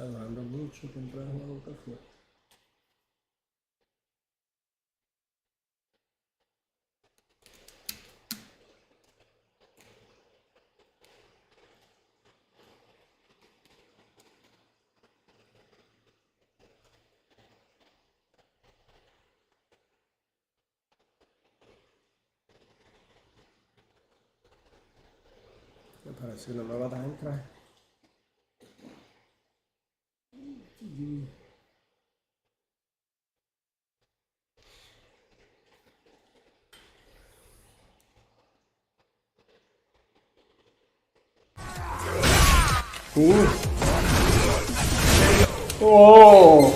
Está durando mucho comprar un nuevo café. Me parece que no me va a dejar entrar. Oh,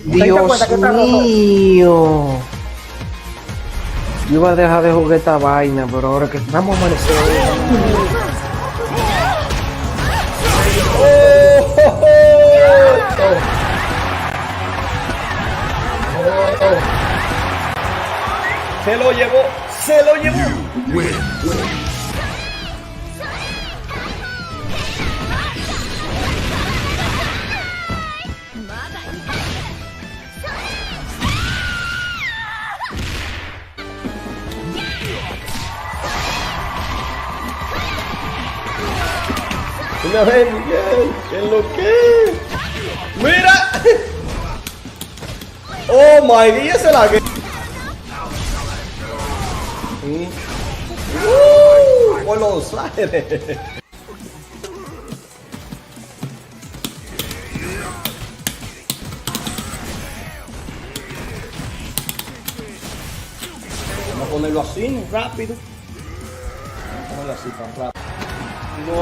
Dios mío. Yo iba a dejar de jugar esta vaina, pero ahora que vamos a amanecer. se lo llevó, se lo llevó. Una vez, Miguel, ¿qué es lo que? ¡Mira! ¡Oh, my God! ¡Se la que! ¡Por los aires! Vamos a ponerlo así, rápido. Vamos a ponerlo así, tan rápido. No,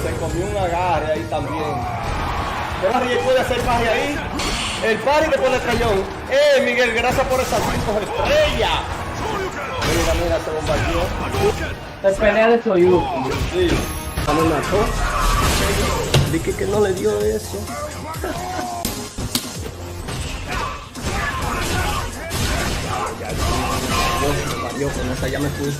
se comió un agarre ahí también. ¿Qué barrio puede hacer parry ahí? El parry que pone cañón. Miguel, gracias por esas 5 estrellas. Mira, mira, se bombardeó. La pelea de Soyuz. Sí. Me mató. Dije que no le dio eso. Yo con esa ya me fui.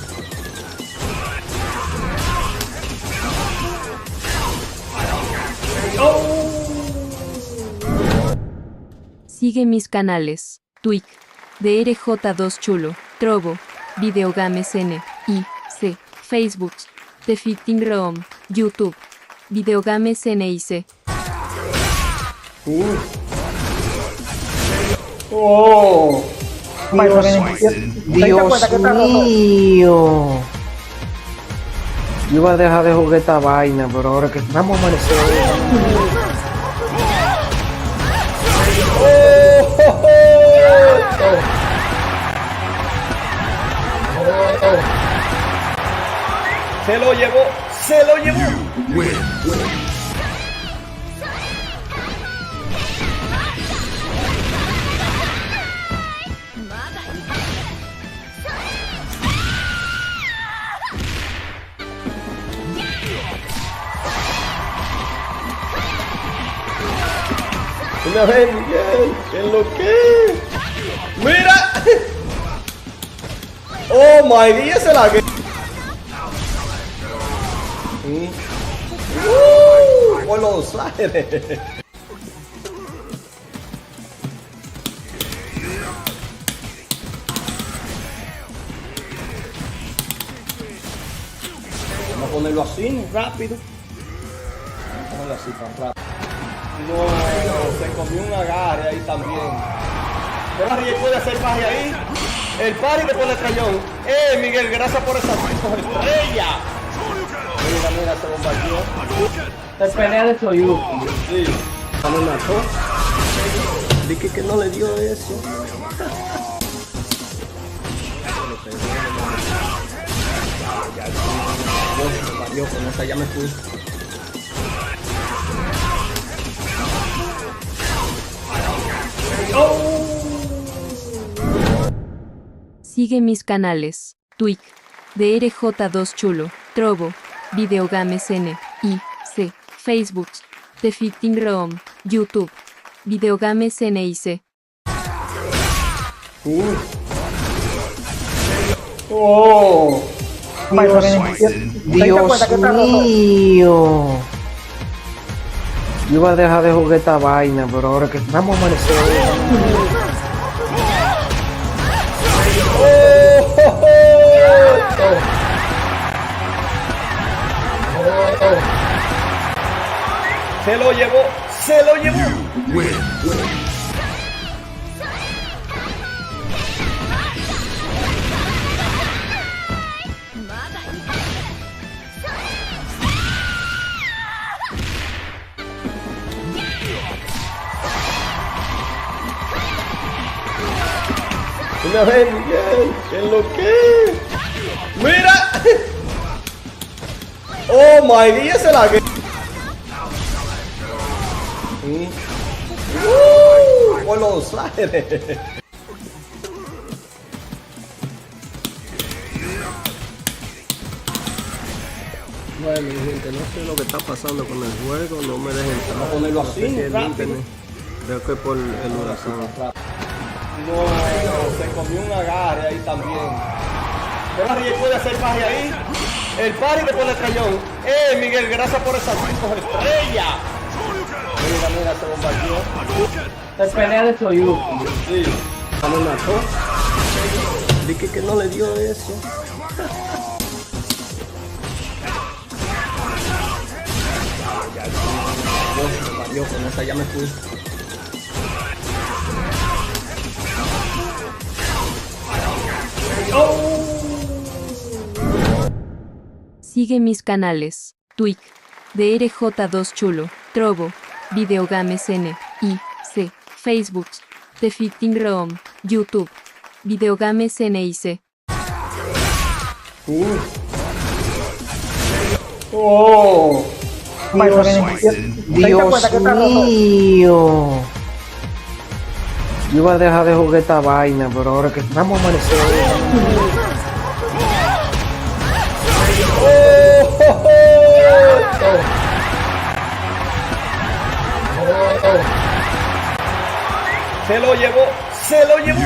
Sigue mis canales: Twitch, DRJ2 Chulo, Trovo, VideoGamesNYC, Facebook, The Fitting Room, YouTube, VideoGamesNYC. Oh, Dios mío. Yo iba a dejar de jugar esta vaina, pero ahora que vamos a amanecer. se lo llevó, se lo llevó. Una vez, Miguel, ¿qué es lo que? ¡Mira! ¡Oh, my God! ¡Se la que! ¡Por los aires! Vamos a ponerlo así, rápido. Vamos a ponerlo así, tan rápido. No, se comió un agarre ahí también. ¿Qué barrio puede hacer parry ahí? El parry que pone cañón. Miguel, gracias por esas 5 estrellas. Mira, mira, se bombardeó. La pelea de Soyuz. Sí. Me mató. Dije que no le dio eso. Yo con esa ya me fui. Sigue mis canales: Twitch, DRJ2 Chulo, Trovo, VideoGamesNYC, Facebook, The Fitting Room, YouTube, VideoGamesNYC. Oh, Dios mío. Yo iba a dejar de jugar esta vaina, pero ahora que vamos a amanecer. Se lo llevó, se lo llevó. Una vez, Miguel, ¿qué es lo que? ¡Mira! ¡Oh, my God! ¡Esa es la que! ¡Por los aires! Bueno, mi gente, no sé lo que está pasando con el juego, no me dejen entrar. Vamos a ponerlo así, el rápido. internet. Creo que por el huracán. No, se comió un agarre ahí también. Pero Ariel puede hacer parry ahí. El parry que pone cañón. Miguel, gracias por esas 5 estrellas. Mira, mira, se bombardeó. Se pelea de Soyuz. Sí. No me mató. Dije que no le dio eso. Yo con esa ya me fui. Sigue mis canales, Twitch, DRJ2 Chulo, Trovo, VideoGamesNYC, Facebook, The Fitting Room, YouTube, VideoGamesNYC. Oh. Dios mío. Yo iba a dejar de jugar esta vaina, pero ahora que vamos a amanecer. Se lo llevó, se lo llevó.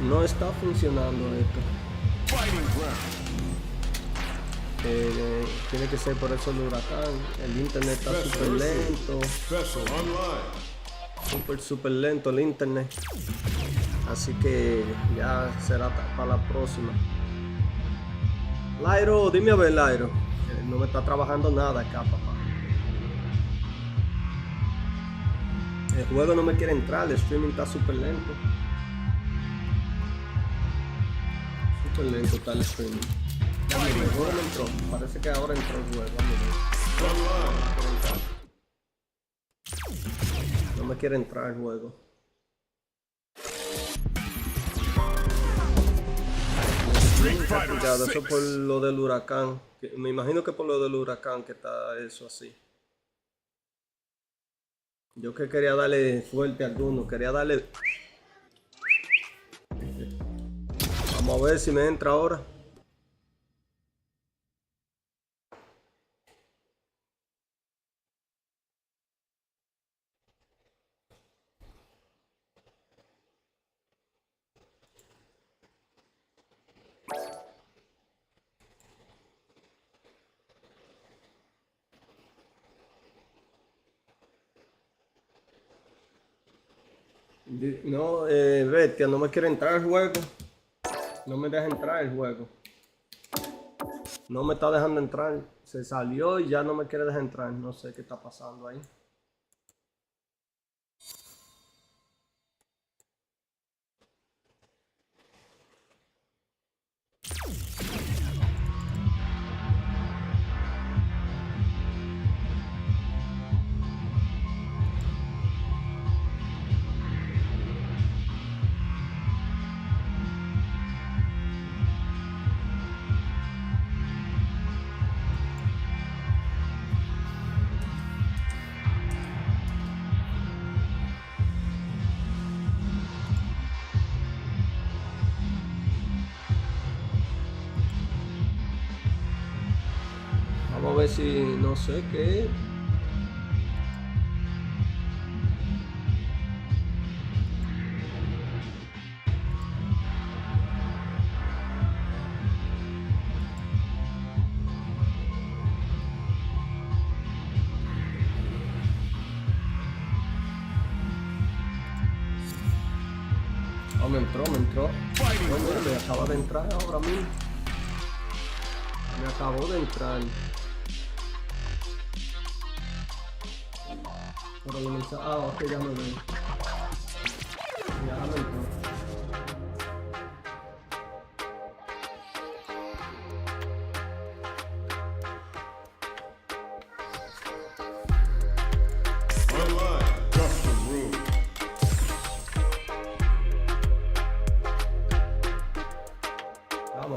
No está funcionando esto. Tiene que ser por eso el huracán. El internet está súper lento. Súper lento el internet. Así que ya será para la próxima. Lairo, dime a ver, Lairo. No me está trabajando nada acá, papá. El juego no me quiere entrar, el streaming está súper lento. Súper lento está el streaming. El juego no entró, parece que ahora entró el juego. No me quiere entrar el juego. Eso por lo del huracán. Me imagino que por lo del huracán que está eso así. Yo que quería darle fuerte a alguno, quería darle... Vamos a ver si me entra ahora. No, bestia, no me quiere entrar el juego. No me deja entrar el juego. No me está dejando entrar. Se salió y ya no me quiere dejar entrar. No sé qué está pasando ahí. Vamos a ver si no sé qué. Oh, me entró. Bueno, me acaba de entrar ahora mismo. Me acabó de entrar. Pero lo mensaje. Ah, ok, ya me veo. Ya me entró.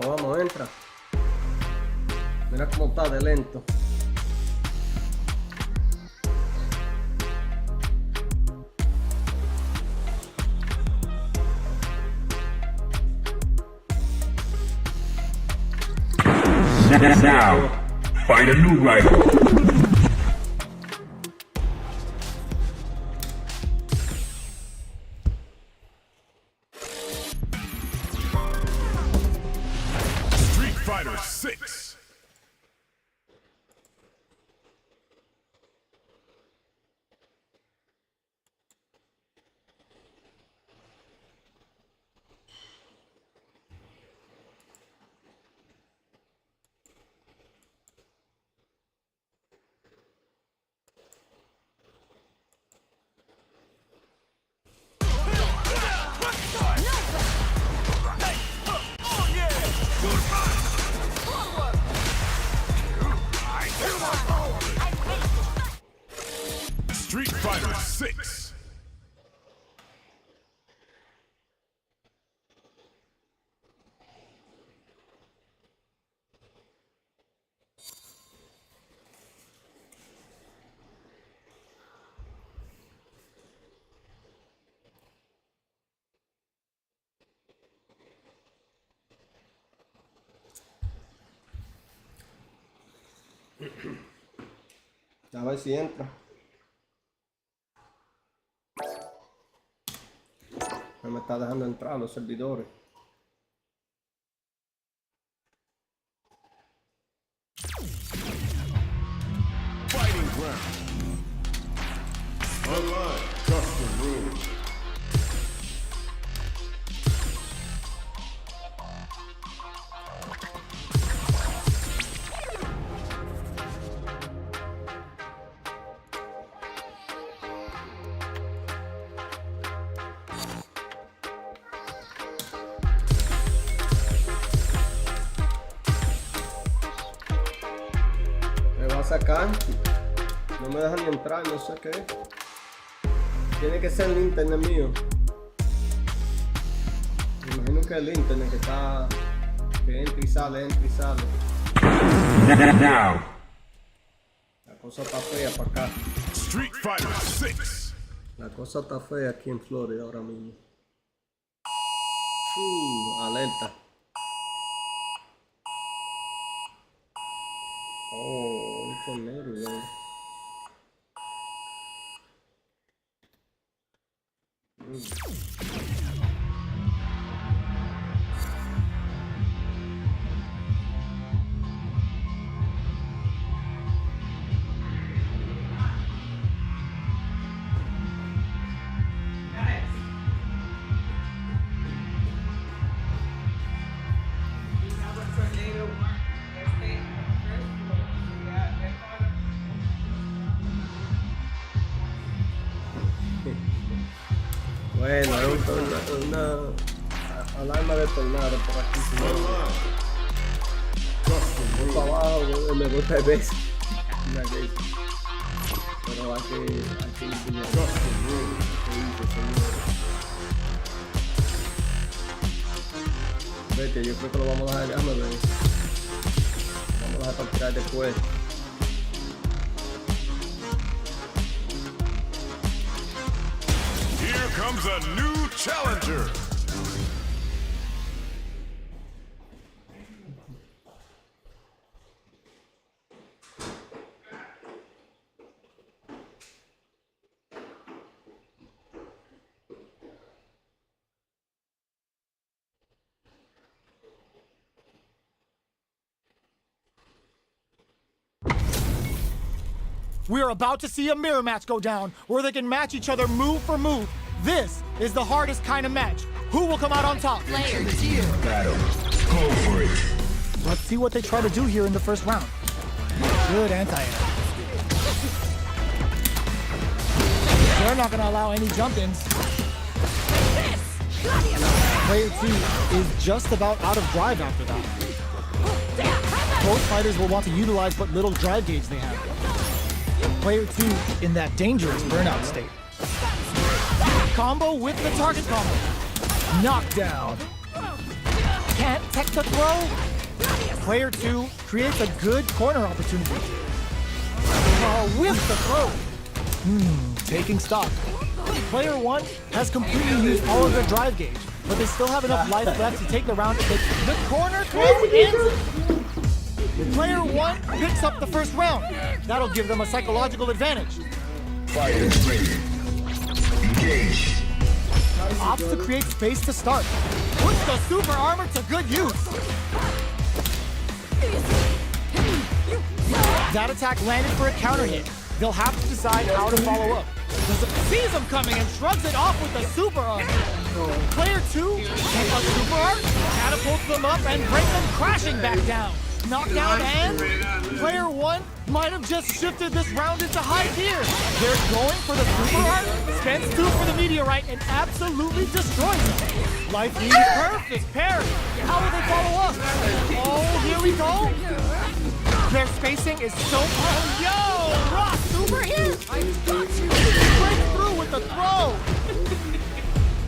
Vamos, entra. Mira cómo está de lento. Now, find a new rival. Street Fighter 6. Street Fighter 6. A ver si entra. No me está dejando entrar los servidores. Fighting ground. Online custom rules. Me va a sacar. No me dejan ni entrar, no sé qué. Tiene que ser el internet mío. Me imagino que el internet que está. Que entra y sale. Now, La cosa está fea para acá. Street Fighter 6. La cosa está fea aquí en Florida ahora mismo. Alerta. Oh, un tornero, ¿no? Bueno, es una alarma de tornado por aquí. Voy para abajo, me gusta el beso. Pero hay que enseñar. Vete, yo creo que lo vamos a dejar, déjame ver. Vamos a dejar para tirar después. Here comes a new challenger. We're about to see a mirror match go down where they can match each other move for move. This is the hardest kind of match. Who will come out on top? Battle. Go for it. Let's see what they try to do here in the first round. Good anti-air. They're not going to allow any jump-ins. Player 2 is just about out of drive after that. Both fighters will want to utilize what little drive gauge they have. Player 2 in that dangerous burnout state. Combo with the target combo. Knockdown. Can't tech the throw. Player 2 creates a good corner opportunity. With the throw. Taking stock. Player 1 has completely used all of their drive gauge, but they still have enough life left to take the round. The corner throw ends. Player 1 picks up the first round. That'll give them a psychological advantage. Fighters ready. Engage. Opts to create space to start. Puts the super armor to good use. That attack landed for a counter hit. They'll have to decide how to follow up. Sees him coming and shrugs it off with the super armor. Player 2 takes a super armor, catapults them up and brings them crashing back down. Knockdown and player 1 might have just shifted this round into high gear. They're going for the super art, spends 2 for the meteorite, and absolutely destroys them. Life lead, perfect parry. How will they follow up? Oh, here we go. Their spacing is so yo, raw super hit. Breaks through with the throw.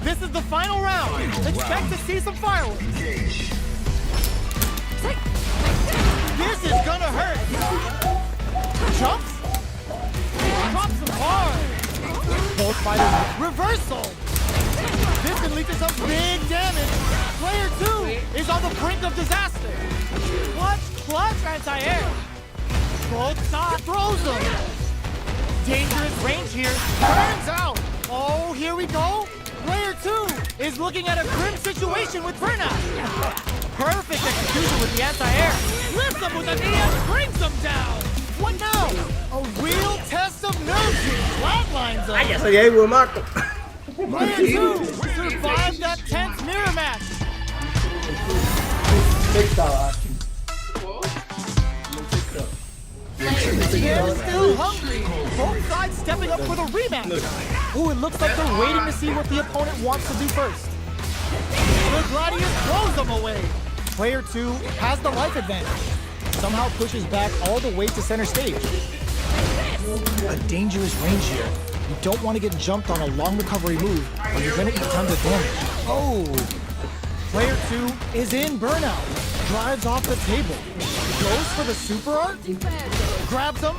This is the final round. Expect to see some fireworks. This is gonna hurt. Jumps. Drops him hard. Both fighters. Reversal. This can lead to some big damage. Player 2 is on the brink of disaster. Clutch anti-air. Both sides throws him. Dangerous range here. Turns out. Oh, here we go. Player 2 is looking at a grim situation with burnout. Perfect execution with the anti-air. Lifts him with a knee and brings him down. What now? A real test of nerve. Flatlines him. Ya se llegó, Marco. Player 2 survived that tense mirror match. They're still hungry. Both sides stepping up for the rematch. Ooh, it looks like they're waiting to see what the opponent wants to do first. The Gladius throws them away. Player 2 has the life advantage. Somehow pushes back all the way to center stage. A dangerous range here. You don't want to get jumped on a long recovery move, or you're going to eat tons of damage. Oh! Player 2 is in burnout. Drives off the table. Goes for the super art. Grabs him.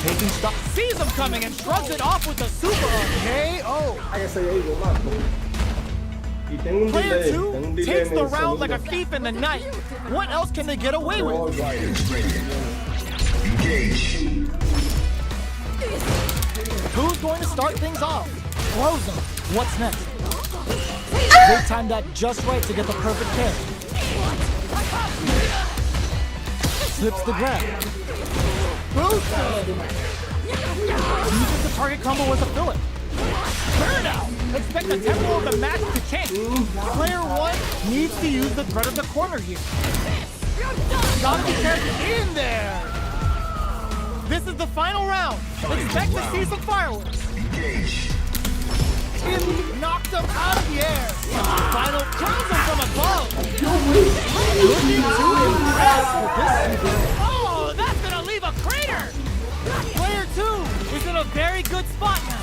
Taking stock. Sees him coming and shrugs it off with the super art. KO. Player 2 takes the round like a thief in the night. What else can they get away with? Engage. Who's going to start things off? Throws him. What's next? They timed that just right to get the perfect pair. Slips the grab. Boost! Uses the target combo as a filler. Burnout! Expect the tempo of the match to change. Player 1 needs to use the threat of the corner here. Gotta be careful in there! This is the final round. Expect to see some fireworks. Knocked him out of the air. Final crowns him from above. Looking to impress with this. Oh, that's gonna leave a crater. Player 2 is in a very good spot now.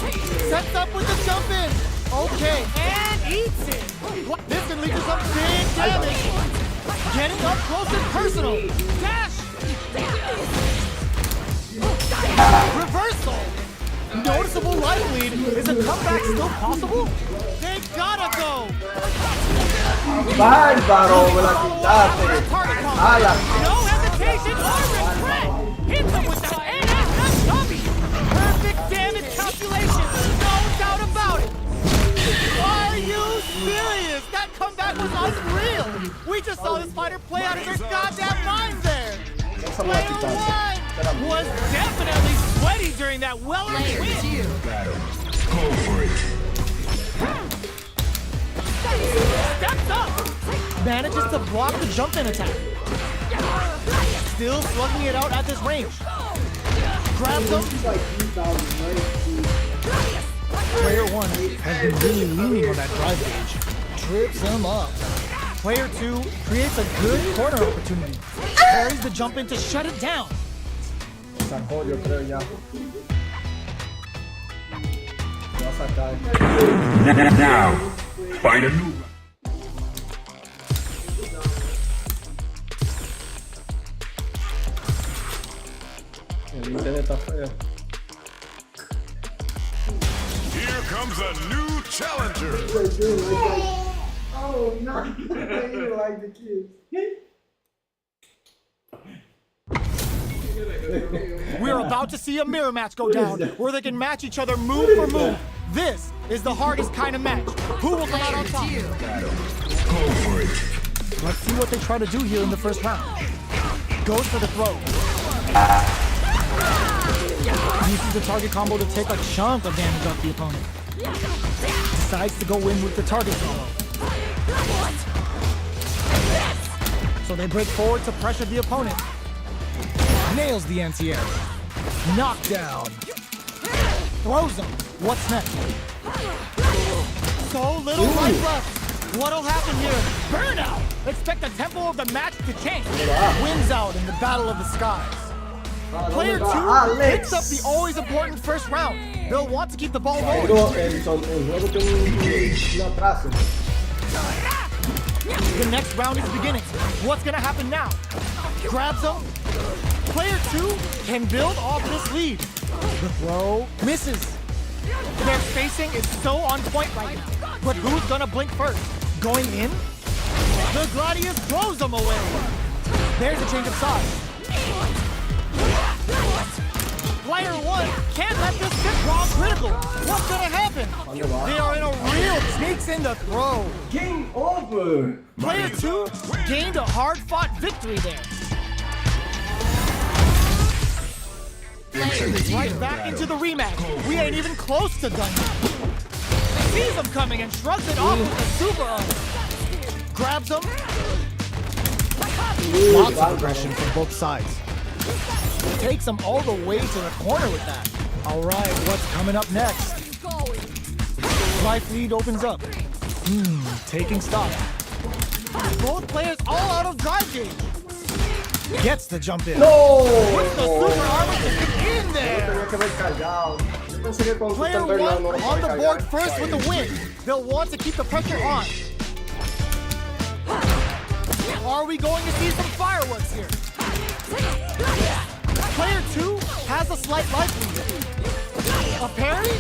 Sets up with the jump in. Okay, and eats it. This can lead to some big damage. Getting up close and personal. Dash. Reversal. Noticeable life lead. Is a comeback still possible? They gotta go. Bárbaro, me la quitaste. Ala. No hesitation or regret. Hits him with the NSF dummy. Perfect damage calculation. No doubt about it. Are you serious? That comeback was unreal. We just saw this fighter play out of their goddamn mind there. Player 1 was definitely sweating steady during that well-earned win. Battle. Go for it. Steps up. Manages to block the jump in attack. Still slugging it out at this range. Grabs him. Player 1 has been really leaning on that drive gauge. Trips him up. Player 2 creates a good corner opportunity. Carries the jump in to shut it down. Sacó, yo creo ya. Lo va a sacar. Now, find a new. El internet está feo. Here comes a new challenger. Oh, no. You like the kids. We're about to see a mirror match go down, where they can match each other move for move. This is the hardest kind of match. Who will come out on top? Go for it. Let's see what they try to do here in the first round. Goes for the throw. Uses the target combo to take a chunk of damage off the opponent. Decides to go in with the target combo. So they break forward to pressure the opponent. Nails the anti-air. Knockdown. Throws him. What's next? So little life left. What'll happen here? Burnout! Expect the tempo of the match to change. Wins out in the battle of the skies. Player 2 picks up the always important first round. They'll want to keep the ball rolling. The next round is beginning. What's gonna happen now? Grabs him. Player 2 can build off this lead. The throw misses. Their spacing is so on point right now. But who's gonna blink first? Going in? The Gladius throws them away. There's a change of size. Player 1 can't let this sit raw critical. What's gonna happen? They are in a real sneaks in the throw. Game over. Player 2 gained a hard-fought victory there. Right back into the rematch. We ain't even close to done yet. Sees him coming and shrugs it off with a super arm. Grabs him. Lots of aggression from both sides. Takes him all the way to the corner with that. All right, what's coming up next? Life lead opens up. Taking stock. Both players all out of drive gauge. Gets the jump in. No. Puts the super armor to get in there. Player 1 on the board first with the win. They'll want to keep the pressure on. Are we going to see some fireworks here? Player 2 has a slight life lead. A parry?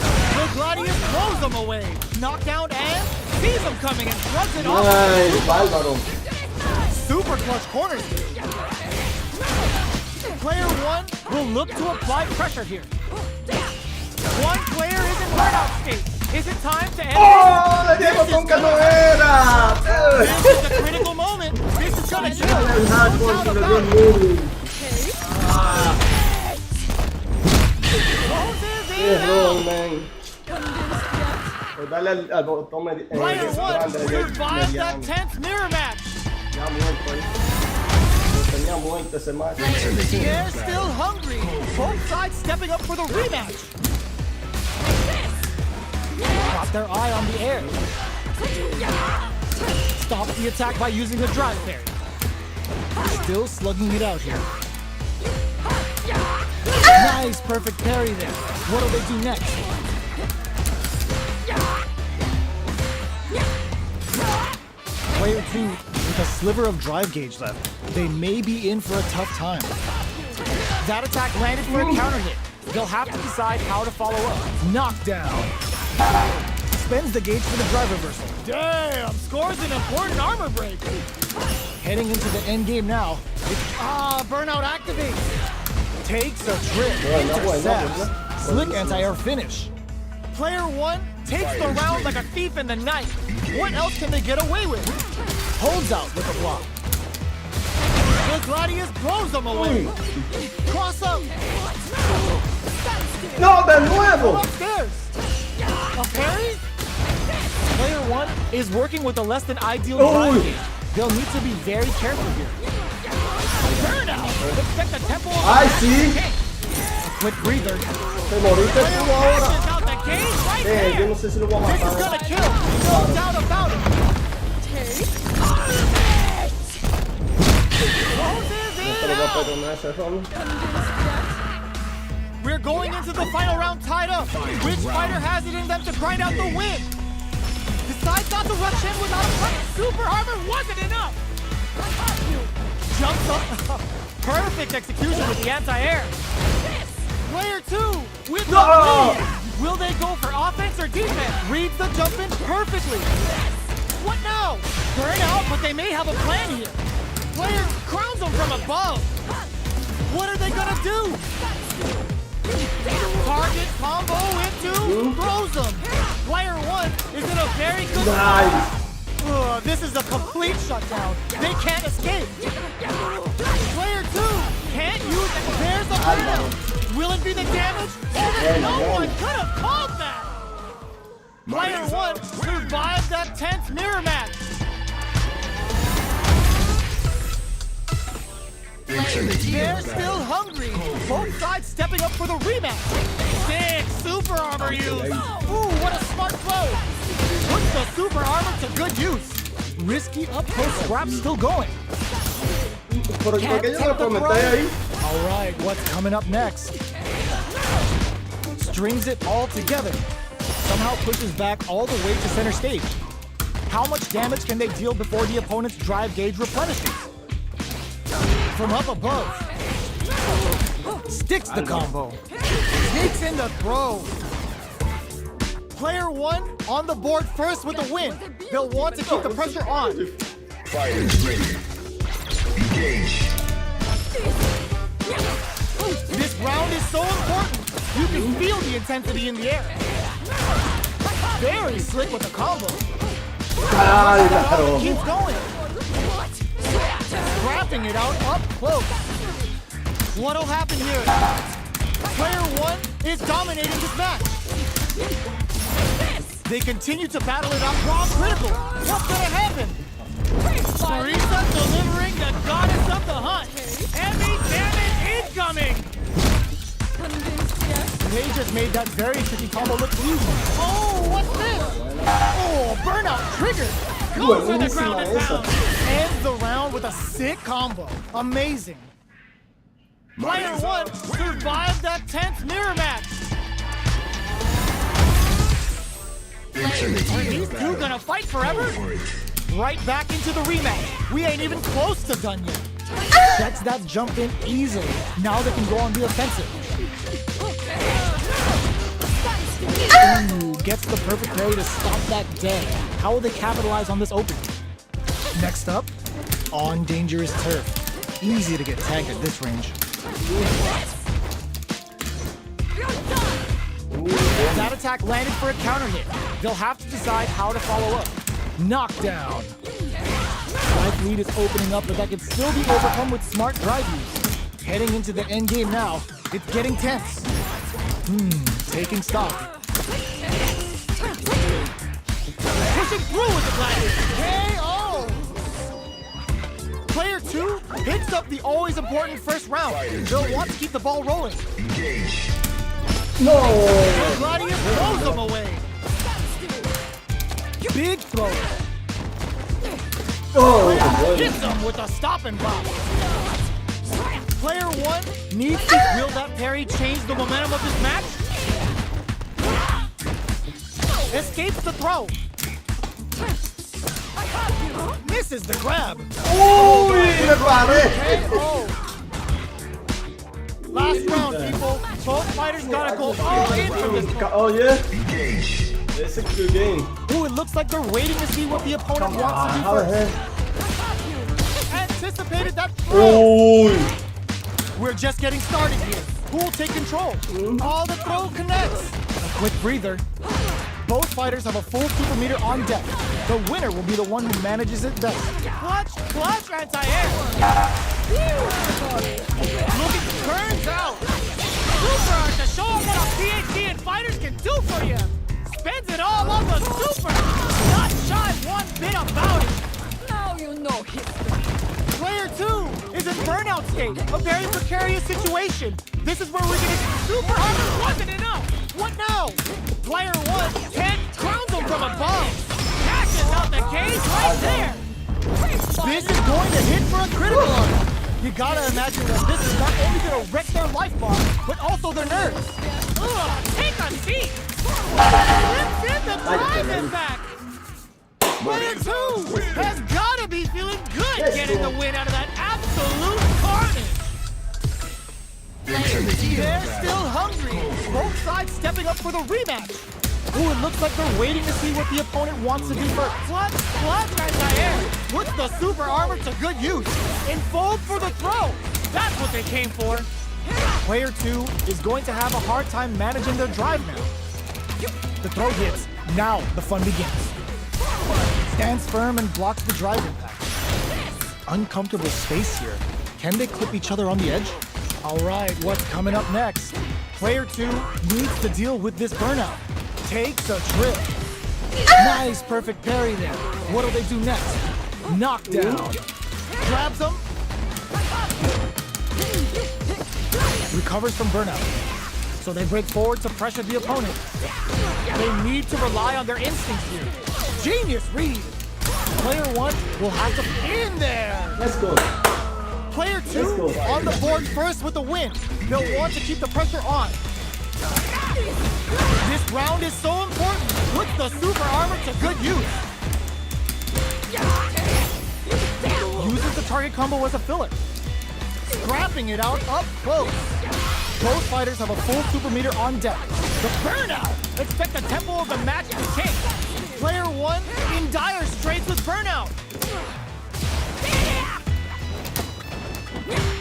The Gladius throws them away. Knockdown and sees them coming and shrugs it off. Super clutch corners. Player 1 will look to apply pressure here. One player is in burnout state. Is it time to end this? This is a critical moment. This is gonna kill. No doubt about it. Closes in now. Player 1 survives that tense mirror match. They're still hungry. Both sides stepping up for the rematch. Got their eye on the air. Stops the attack by using the drive parry. Still slugging it out here. Nice, perfect parry there. What'll they do next? Player 2 with a sliver of drive gauge left. They may be in for a tough time. That attack landed for a counter hit. They'll have to decide how to follow up. Knockdown. Spends the gauge for the drive reversal. Damn, scores an important armor break. Heading into the end game now. Burnout activates. Takes a trip. Intercepts. Slick anti-air finish. Player 1 takes the round like a thief in the night. What else can they get away with? Holds out with a block. The Gladius blows them away. Cross up? ¡No, de nuevo! Upstairs. A parry? Player 1 is working with a less than ideal drive gauge. They'll need to be very careful here. Burnout! Expect the tempo of ¡Ay, sí! a quick breather. Te moriste tú ahora. Flashes out the cage right there. Yo no sé si lo voy a This is matar. gonna kill. No doubt about it. Closes Te it lo voy a out. perdonar ese rol. We're going into the final round tied up. Which fighter has it in them to grind out the win? Decides not to rush in without a fight. Super armor wasn't enough. Jumps up. Perfect execution with the anti-air. Player 2 with the lead. Will they go for offense or defense? Reads the jump in perfectly. What now? Burn out, but they may have a plan here. Player crowns them from above. What are they gonna do? Target combo into throws them. Player 1 is in a very good Nice. this is a complete shutdown. They can't escape. Player 2 can't use it. There's the burnout. Will it be the damage? No one could have called that. Player 1 survived that tense mirror match. They're still hungry. Both sides stepping up for the rematch. Sick super armor use. Ooh, what a smart throw. Puts the super armor to good use. Risky up close scrap still going. ¿Por qué yo me prometí ahí? All right, what's coming up next? Strings it all together. Somehow pushes back all the way to center stage. How much damage can they deal before the opponent's drive gauge replenishes? From up above. Sticks the combo. Sneaks in the throw. Player 1 on the board first with the win. They'll want to keep the pressure on. Fighters ready. Engage. This round is so important. You can feel the intensity in the air. Very slick with the combo. Ay, claro. Keeps going. Scrapping it out up close. What'll happen here? Player 1 is dominating this match. They continue to battle it out raw critical. What's gonna happen? Teresa delivering the goddess of the hunt. Heavy damage incoming. They just made that very tricky combo look easy. Oh, what's this? Oh, burnout triggered. Goes to the ground and pound. Ends the round with a sick combo. Amazing. Player 1 survived that tense mirror match. Are these two gonna fight forever? Right back into the rematch. We ain't even close to done yet. Gets that jump in easily. Now they can go on the offensive. Ooh, gets the perfect parry to stop that dead. How will they capitalize on this opening? Next up, on dangerous turf. Easy to get tagged at this range. That attack landed for a counter hit. They'll have to decide how to follow up. Knockdown. Life lead is opening up, but that can still be overcome with smart drive use. Heading into the end game now. It's getting tense. Taking stock. Pushing through with the gladiator. KO! Player 2 picks up the always important first round. They'll want to keep the ball rolling. Engage. No. The gladiator throws them away. Big throw. Oh, Hits them with a stop and block. Player 1 needs to will that parry change the momentum of this match? Escapes the throw. Misses the grab. Uy, me paré. KO. Last round, people. Both fighters gotta go all in from this point. Oh, yeah. Engage. It's a good game. Ooh, it looks like they're waiting to see what the opponent wants to do How the first. heck? Anticipated that throw. Uy. We're just getting started here. Who will take control? All the throw connects. A quick breather. Both fighters have a full super meter on deck. The winner will be the one who manages it best. Clutch, anti-air. Look, it turns out super! Not shy one bit about it! Now you know history. Player 2 is in burnout state, a very precarious situation. This is where we're getting super armor wasn't enough. What now? Player 1 can't crowns him from above. Cashes out the cage right there. This is going to hit for a critical armor. You gotta imagine that this is not only gonna wreck their life bar, but also their nerves. Ugh, take a seat. Lift in the drive is back. Player 2 has gotta be feeling good getting the win out of that absolute carnage. They're still hungry. Both sides stepping up for the rematch. Ooh, it looks like they're waiting to see what the opponent wants to do first. Plus, Zaire puts the super armor to good use. In fold for the throw. That's what they came for. Player 2 is going to have a hard time managing their drive now. The throw hits. Now the fun begins. Stands firm and blocks the drive impact. Uncomfortable space here. Can they clip each other on the edge? All right, what's coming up next? Player 2 needs to deal with this burnout. Takes a trip. Nice, perfect parry there. What'll they do next? Knockdown. Grabs him. Recovers from burnout. So they break forward to pressure the opponent. They need to rely on their instincts here. Genius read. Player 1 will have to in there. Let's go. Player 2 on the board first with the win. They'll want to keep the pressure on. This round is so important. Puts the super armor to good use. Uses the target combo as a filler. Scrapping it out up close. Both fighters have a full super meter on deck. The burnout! Expect the tempo of the match to change. Player 1 in dire straits with burnout.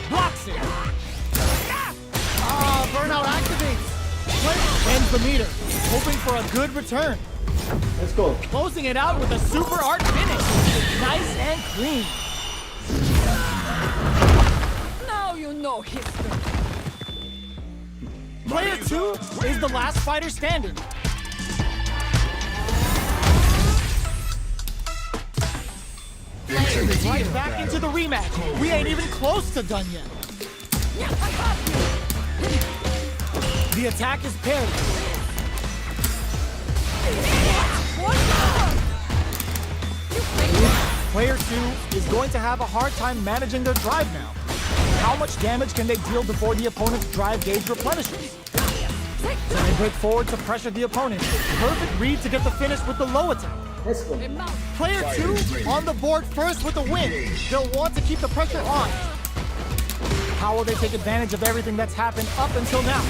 Blocks it. Burnout activates. Ends the meter, hoping for a good return. Let's go. Closing it out with a super art finish. Nice and clean. Now you know history. Player 2 is the last fighter standing. Right back into the rematch. We ain't even close to done yet. The attack is parried. Player 2 is going to have a hard time managing their drive now. How much damage can they deal before the opponent's drive gauge replenishes? So they break forward to pressure the opponent. Perfect read to get the finish with the low attack. Let's go. Player 2 on the board first with the win. They'll want to keep the pressure on. How will they take advantage of everything that's happened up until now?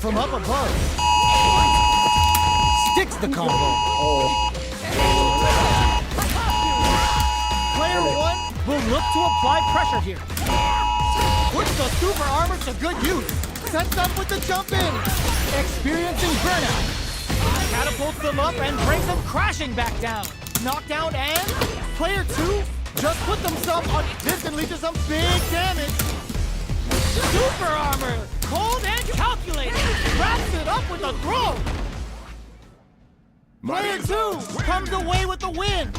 From up above. Sticks the combo. Player 1 will look to apply pressure here. Puts the super armor to good use. Sets up with the jump in. Experiencing burnout. Catapults them up and brings them crashing back down. Knockdown and player 2 just put themselves on. This can lead to some big damage. Super armor, cold and calculated. Wraps it up with a throw. Player 2 comes away with the win.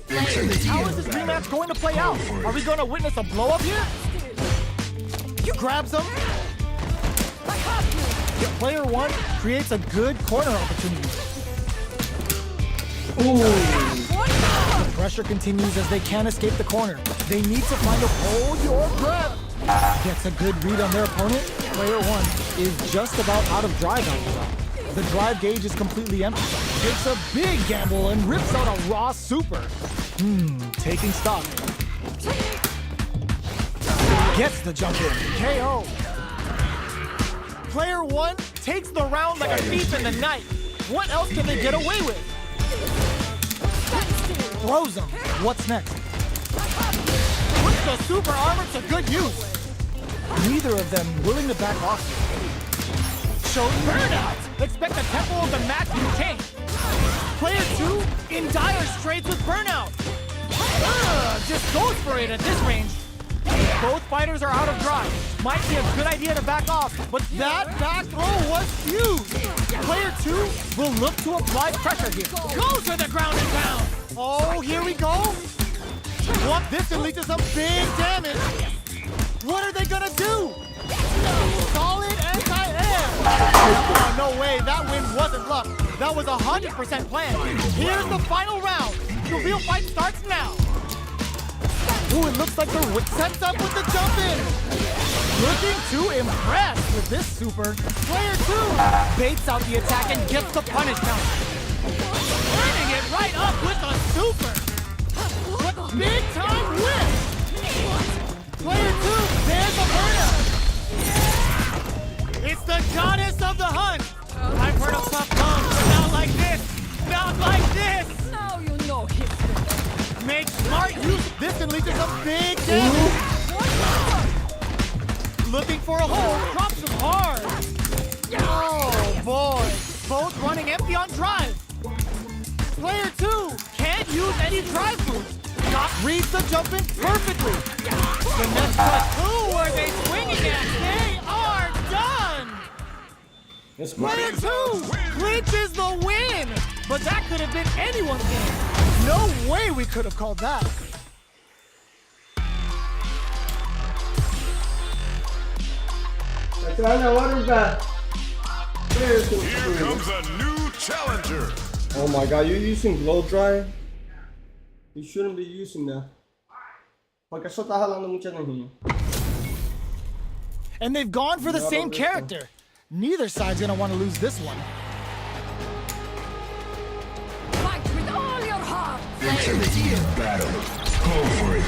How is this rematch going to play out? Are we going to witness a blow up here? Grabs him. Player 1 creates a good corner opportunity. The pressure continues as they can't escape the corner. They need to find a hold your breath. Gets a good read on their opponent. Player 1 is just about out of drive after that. The drive gauge is completely empty. Takes a big gamble and rips out a raw super. Taking stock. Gets the jump in. KO. Player 1 takes the round like a thief in the night. What else can they get away with? Throws him. What's next? Puts the super armor to good use. Neither of them willing to back off. Shows burnout. Expect the tempo of the match to change. Player 2 in dire straits with burnout. Just goes for it at this range. Both fighters are out of drive. Might be a good idea to back off, but that back throw was huge. Player 2 will look to apply pressure here. Goes for the ground and pound. Oh, here we go. What? This can lead to some big damage. What are they gonna do? Solid anti-air. Oh, no way, that win wasn't luck. That was 100% planned. Here's the final round. The real fight starts now. Ooh, it looks like the sets up with the jump in. Looking to impress with this super. Player 2 baits out the attack and gets the punish count. Turning it right up with the super. What big time whip. Player 2, there's a burnout. It's the goddess of the hunt. I've heard of tough moms, but not like this. Not like this. Now you know history. Make smart use. This can lead to some big damage. Looking for a hole, drops him hard. Oh boy, both running empty on drive. Player 2 can't use any drive boost. Not reads the jump in perfectly. The next one. Who are they swinging at? They are done. Player 2 clinches the win, but that could have been anyone's game. No way we could have called that. Here comes a new challenger. Oh my god, you're using blow dry? You shouldn't be using that. Porque eso está jalando mucha energía. And they've gone for the same character. Neither side's gonna want to lose this one. Fight with all your heart. Enter the battle. Go for it.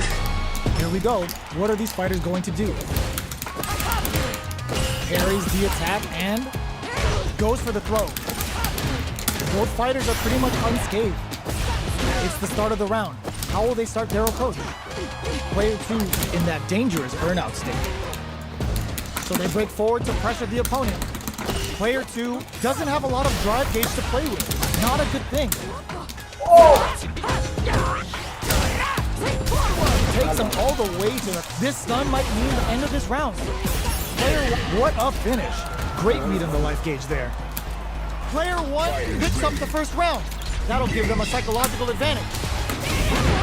Here we go. What are these fighters going to do? Parries the attack and goes for the throw. Both fighters are pretty much unscathed. It's the start of the round. How will they start their approach? Player 2 in that dangerous burnout state. So they break forward to pressure the opponent. Player 2 doesn't have a lot of drive gauge to play with. Not a good thing. Takes him all the way to the... This stun might mean the end of this round. Player 1, what a finish. Great read on the life gauge there. Player 1 picks up the first round. That'll give them a psychological advantage.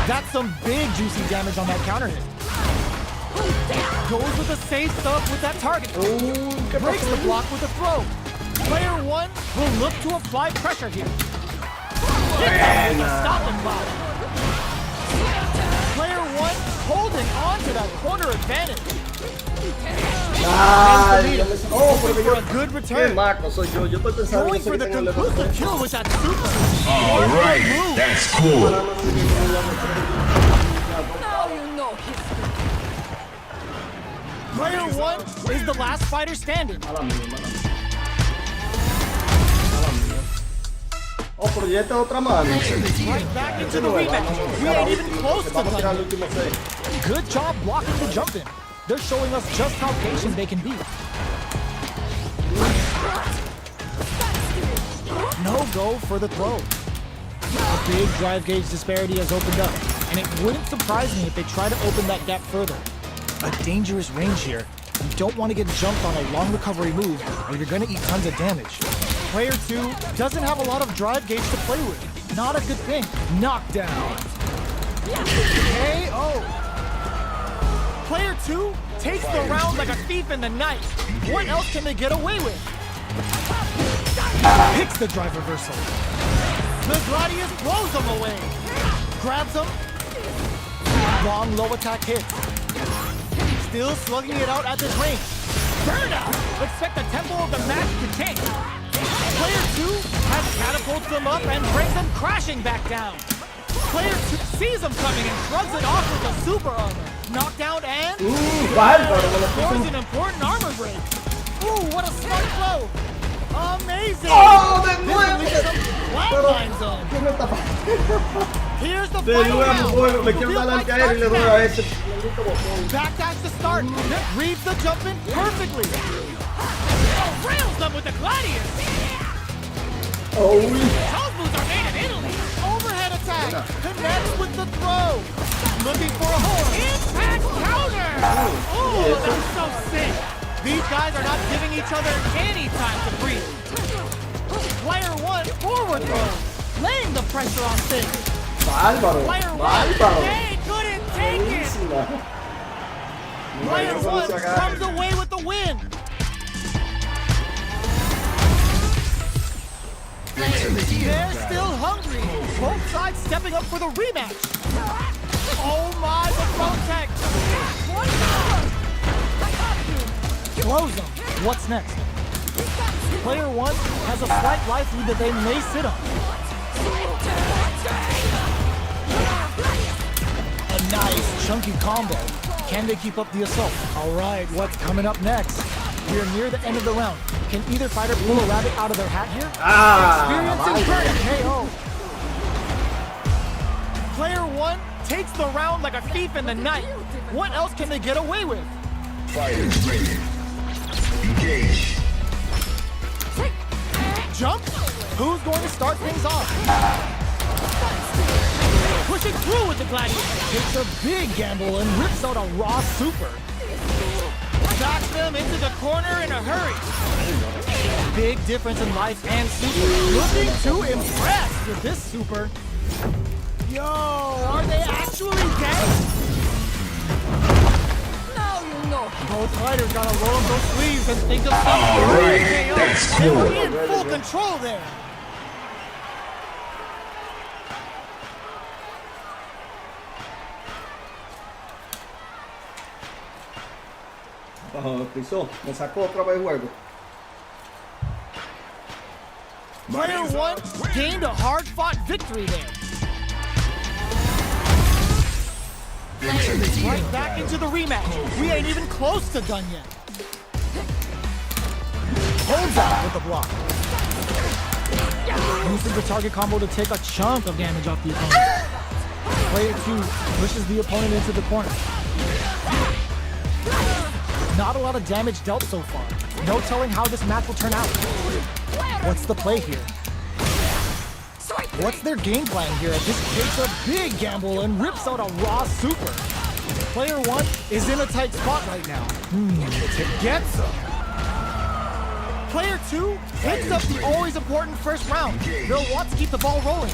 That's some big juicy damage on that counter hit. Goes with the safe stuff with that target. Breaks the block with a throw. Player 1 will look to apply pressure here. It's a stopping block. Player 1 holding on to that corner advantage. For a good return. Going for the conclusive kill with that super. All right, that's cool. Now you know history. Player 1 is the last fighter standing. Oh, pero ya esta otra mano. Right back into the rematch. We ain't even close to done. Good job blocking the jump in. They're showing us just how patient they can be. No go for the throw. A big drive gauge disparity has opened up, and it wouldn't surprise me if they try to open that gap further. A dangerous range here. You don't want to get jumped on a long recovery move, or you're going to eat tons of damage. Player 2 doesn't have a lot of drive gauge to play with. Not a good thing. Knockdown. KO. Player 2 takes the round like a thief in the night. What else can they get away with? Hits the drive reversal. The Gladius blows him away. Grabs him. Long low attack hit. Still slugging it out at this range. Burnout! Expect the tempo of the match to change. Player 2 has catapulted them up and brings them crashing back down. Player 2 sees them coming and shrugs it off with a super armor. Knockdown and... scores an important armor break. Ooh, what a smart flow. Amazing! Oh, de nuevo! Flatline zone. Here's the final round. Me quiero dar al caer y le doy a ese. Backdash to start. Reads the jump in perfectly. Rails them with the Gladius. Oh, Those moves are made in Italy. Overhead attack. Connects with the throw. Looking for a hole. Impact counter. These guys are not giving each other any time to breathe. Player 1 forward throw, laying the pressure on things. Bárbaro, Player 1, bárbaro. they couldn't take it. Buenísima. Player Eso no 1 se agarra. comes away with the win. They're still hungry. Both sides stepping up for the rematch. Oh my, the protect. Close them. What's next? Player 1 has a slight life lead that they may sit on. A nice chunky combo. Can they keep up the assault? All right, what's coming up next? We're near the end of the round. Can either fighter pull a rabbit out of their hat here? Experiencing perfect KO. Player 1 takes the round like a thief in the night. What else can they get away with? Fighters ready. Engage. Jump? Who's going to start things off? Pushing through with the gladiator. Takes a big gamble and rips out a raw super. Backs them into the corner in a hurry. Big difference in life and super. Looking to impress with this super. Yo, are they actually dead? Now you know. Both fighters gotta roll up those sleeves and think of something. All right, that's They were cool. in full control there. Pisó, me sacó otra vez el juego. Player 1 gained a hard-fought victory there. Right back into the rematch. We ain't even close to done yet. Holds out with the block. Uses the target combo to take a chunk of damage off the opponent. Player 2 pushes the opponent into the corner. Not a lot of damage dealt so far. No telling how this match will turn out. What's the play here? What's their game plan here? This takes a big gamble and rips out a raw super. Player 1 is in a tight spot right now. To get some. Player 2 picks up the always important first round. They'll want to keep the ball rolling.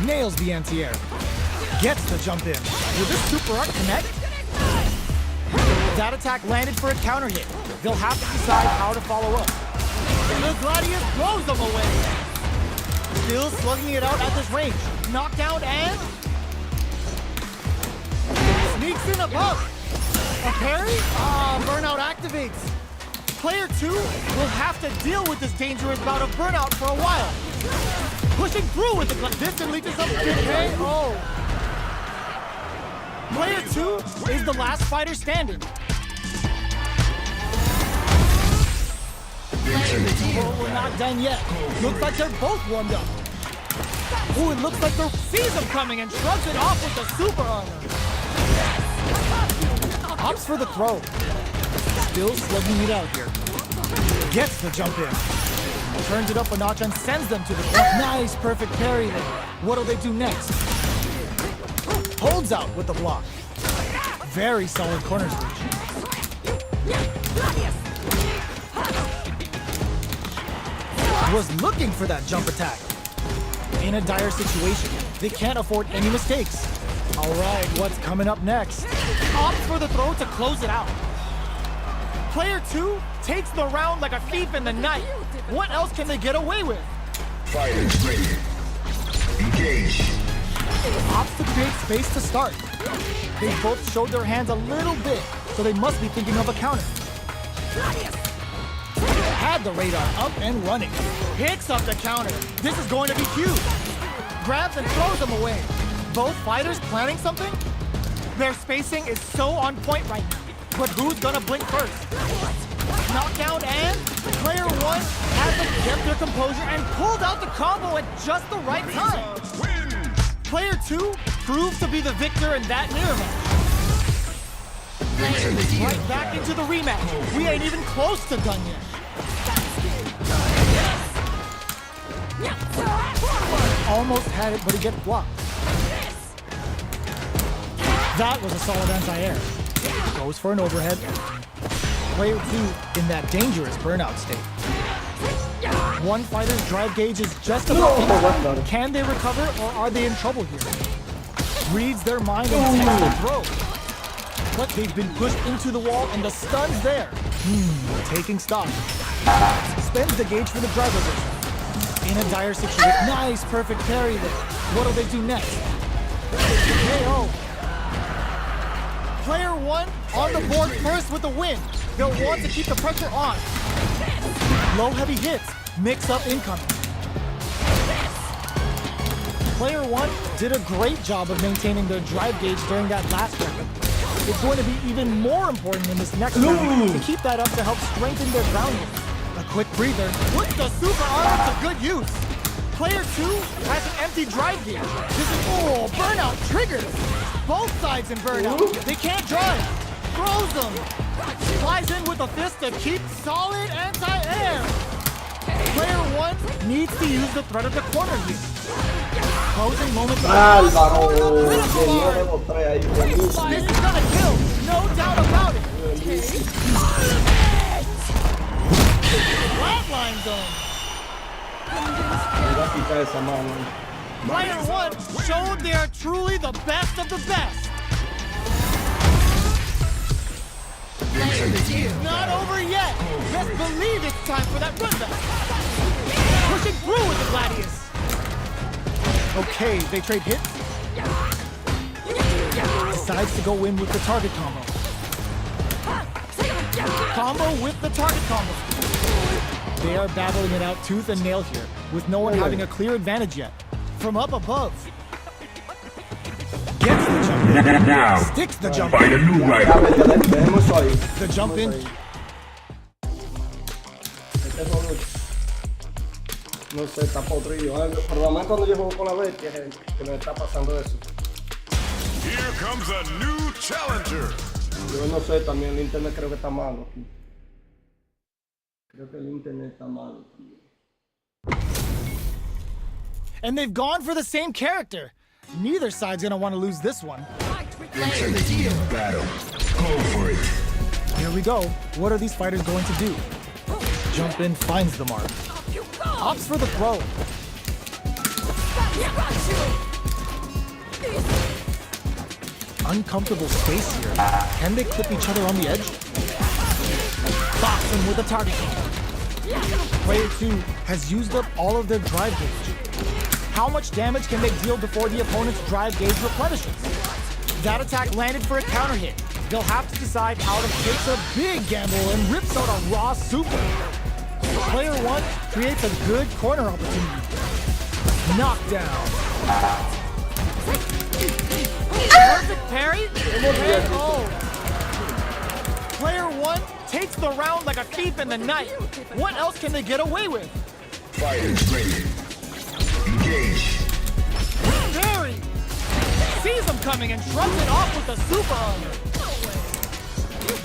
Nails the anti-air. Gets the jump in. Will this super art connect? That attack landed for a counter hit. They'll have to decide how to follow up. The Gladius blows them away. Still slugging it out at this range. Knockdown and... sneaks in above. A parry? Burnout activates. Player 2 will have to deal with this dangerous bout of burnout for a while. Pushing through with the this and leaches up to KO. Player 2 is the last fighter standing. Oh, we're not done yet. Looks like they're both warmed up. Oh, it looks like they sees him coming and shrugs it off with the super armor. Opts for the throw. Still slugging it out here. Gets the jump in. Turns it up a notch and sends them to the front. Nice, perfect parry there. What'll they do next? Holds out with the block. Very solid corners reach. Was looking for that jump attack. In a dire situation, they can't afford any mistakes. All right, what's coming up next? Opts for the throw to close it out. Player 2 takes the round like a thief in the night. What else can they get away with? Fighters ready. Engage. Opts to create space to start. They both showed their hands a little bit, so they must be thinking of a counter. Had the radar up and running. Picks up the counter. This is going to be huge. Grabs and throws them away. Both fighters planning something? Their spacing is so on point right now. But who's gonna blink first? Knockdown and player 1 hasn't kept their composure and pulled out the combo at just the right time. Player 2 proved to be the victor in that mirror match. Right back into the rematch. We ain't even close to done yet. Almost had it, but he gets blocked. That was a solid anti-air. Goes for an overhead. Player 2 in that dangerous burnout state. One fighter's drive gauge is just about Can they recover or are they in trouble here? Reads their mind and takes the throw. But they've been pushed into the wall and the stun's there. Taking stock. Spends the gauge for the drive reversal. In a dire situation. Nice, perfect parry there. What'll they do next? KO. Player 1 on the board first with the win. They'll want to keep the pressure on. Low heavy hits. Mix up incoming. Player 1 did a great job of maintaining their drive gauge during that last round. It's going to be even more important in this next round to keep that up to help strengthen their grounding. A quick breather puts the super armor to good use. Player 2 has an empty drive gauge. This is burnout triggers. Both sides in burnout. They can't drive. Throws them. Flies in with a fist to keep solid anti-air. Player 1 needs to use the threat of the corner here. Closing moments. Álvaro, This is gonna kill, no doubt about it. Flatline zone. Player 1 showed they are truly the best of the best. Not over yet. Best believe it's time for that run back. Pushing through with the Gladius. Okay, they trade hits. Decides to go in with the target combo. Combo with the target combo. They are battling it out tooth and nail here, with no one having a clear advantage yet. From up above. Gets the jump in. Now, Sticks the jump find a in. new rival. The jump in. No sé, está podrido. Por lo menos cuando yo juego con la bestia, que me está pasando eso. Here comes a new challenger. Yo no sé, también el internet creo que está malo aquí. Creo que el internet está malo también. And they've gone for the same character. Neither side's gonna want to lose this one. Enter the heat of battle. Go for it. Here we go. What are these fighters going to do? Jump in, finds the mark. Opts for the throw. Uncomfortable space here. Can they clip each other on the edge? Box him with a target. Player 2 has used up all of their drive gauge. How much damage can they deal before the opponent's drive gauge replenishes? That attack landed for a counter hit. They'll have to decide how to take a big gamble and rips out a raw super. Player 1 creates a good corner opportunity. Knockdown. Perfect parry. Oh. Player 1 takes the round like a thief in the night. What else can they get away with? Fighters ready. Engage. Parry. Sees him coming and shrugs it off with the super armor.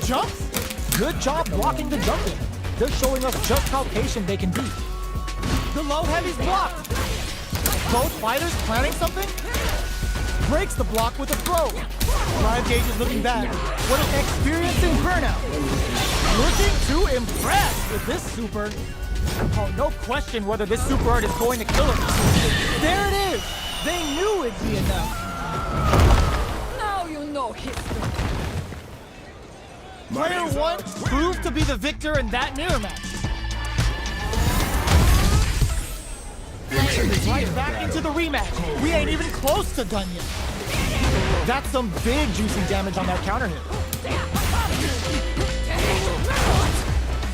Jumps. Good job blocking the jumping. They're showing us just how patient they can be. The low heavy's blocked. Both fighters planning something? Breaks the block with a throw. Drive gauge is looking bad. What an experiencing burnout. Looking to impress with this super. Oh, no question whether this super art is going to kill him. There it is. They knew it'd be enough. Now you know history. Player 1 proved to be the victor in that mirror match. Right back into the rematch. We ain't even close to done yet. That's some big juicy damage on that counter hit.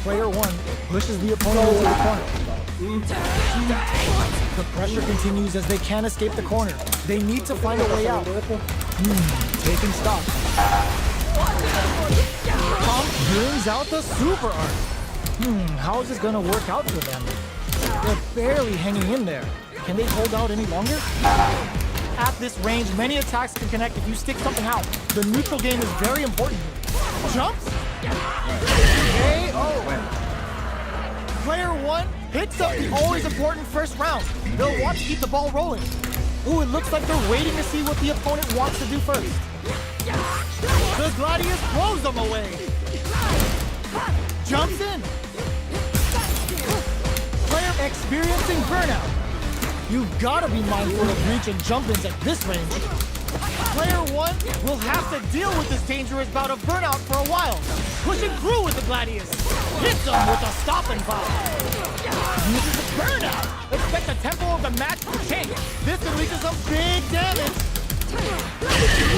Player 1 pushes the opponent into the corner. The pressure continues as they can't escape the corner. They need to find a way out. Taking stock. Pump brings out the super art. How is this gonna work out for them? They're barely hanging in there. Can they hold out any longer? At this range, many attacks can connect if you stick something out. The neutral game is very important here. Jumps? KO. Player 1 hits up the always important first round. They'll want to keep the ball rolling. Ooh, it looks like they're waiting to see what the opponent wants to do first. The Gladius blows them away. jumps in. Player experiencing burnout. You've got to be mindful of reach and jump-ins at this range. Player 1 will have to deal with this dangerous bout of burnout for a while. Pushing through with the Gladius. Hits him with a stop and pop. Uses a burnout. Expect the tempo of the match to change. This could lead to some big damage.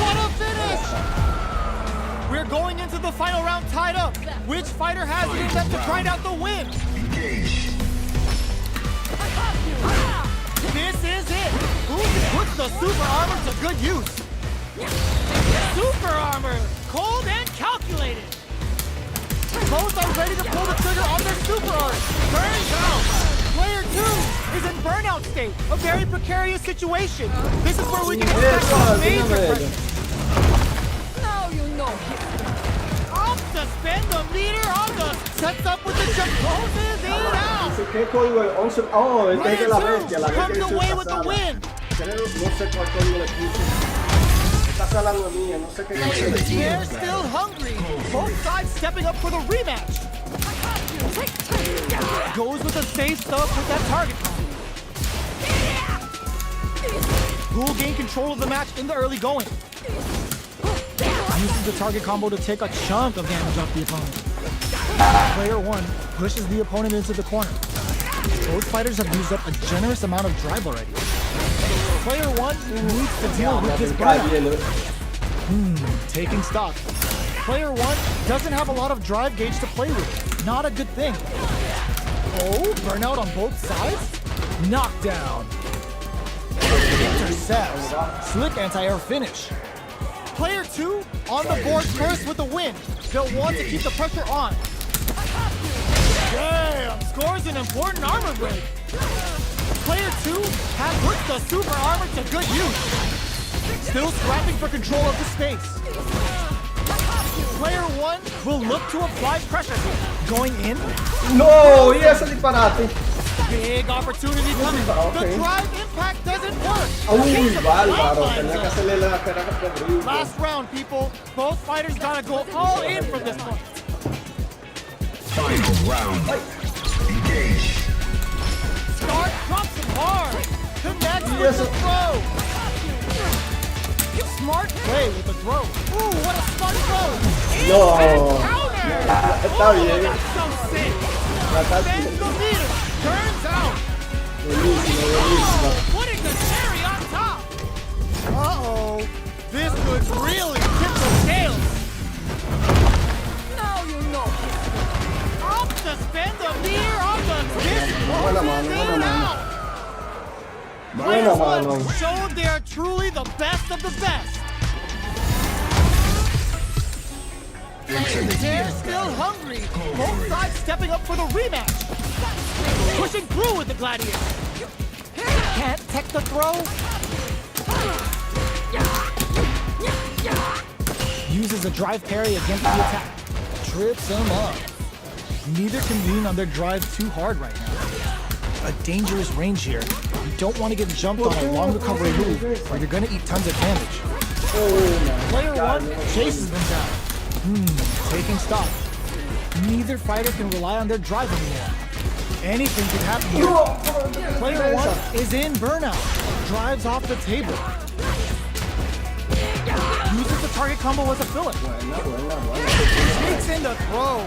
What a finish! We're going into the final round tied up. Which fighter has it in them to grind out the win? This is it. Who puts the super armor to good use? Super armor, cold and calculated. Both are ready to pull the trigger on their super art. Burns out. Player 2 is in burnout state, a very precarious situation. This is where we can expect some major pressure. Now you know history. Off to spend the meter on the sets up with the jump, closes it out. ¿Qué código es? 11. Oh, este es de la bestia. La bestia Comes hizo away esta with the sala. win. Creo, no sé cuál código le puse. Esta sala no es mía, no sé qué código le puse. They're still hungry. Both sides stepping up for the rematch. Goes with the safe stuff with that target combo. Who will gain control of the match in the early going? Uses the target combo to take a chunk of damage off the opponent. Player 1 pushes the opponent into the corner. Both fighters have used up a generous amount of drive already. Player 1 needs to deal with this burnout. Taking stock. Player 1 doesn't have a lot of drive gauge to play with. Not a good thing. Oh, burnout on both sides? Knockdown. Intercepts. Slick anti-air finish. Player 2 on the board first with the win. They'll want to keep the pressure on. Damn, scores an important armor break. Player 2 has put the super armor to good use. Still scrapping for control of the space. Player 1 will look to apply pressure. Going in. No, y ese disparate. Big opportunity coming. The drive impact doesn't work. Uy, bárbaro. Tenía que hacerle la carrera terrible. Last round, people. Both fighters gotta go all in from this one. Final round. Engage. Start drops him hard. Connects with the throw. Smart play with the throw. Ooh, what a smart throw. No. Counter. Está bien. That's so sick. La está Bends the meter. Turns out. buenísimo, buenísimo. Putting the cherry on top. Uh-oh. This could really tip the scales. Now you know history. Up to spend the meter on the disc. Buena mano, buena mano. Buena mano. Showed they are truly the best of the best. They're still hungry. Both sides stepping up for the rematch. Pushing through with the Gladius. Can't tech the throw. Uses a drive parry against the attack. Trips him up. Neither can lean on their drive too hard right now. A dangerous range here. You don't want to get jumped on a long recovery move, or you're going to eat tons of damage. Player 1 chases them down. Taking stock. Neither fighter can rely on their drive anymore. Anything can happen here. Player 1 is in burnout. Drives off the table. Uses the target combo as a fill-up. Takes in the throw.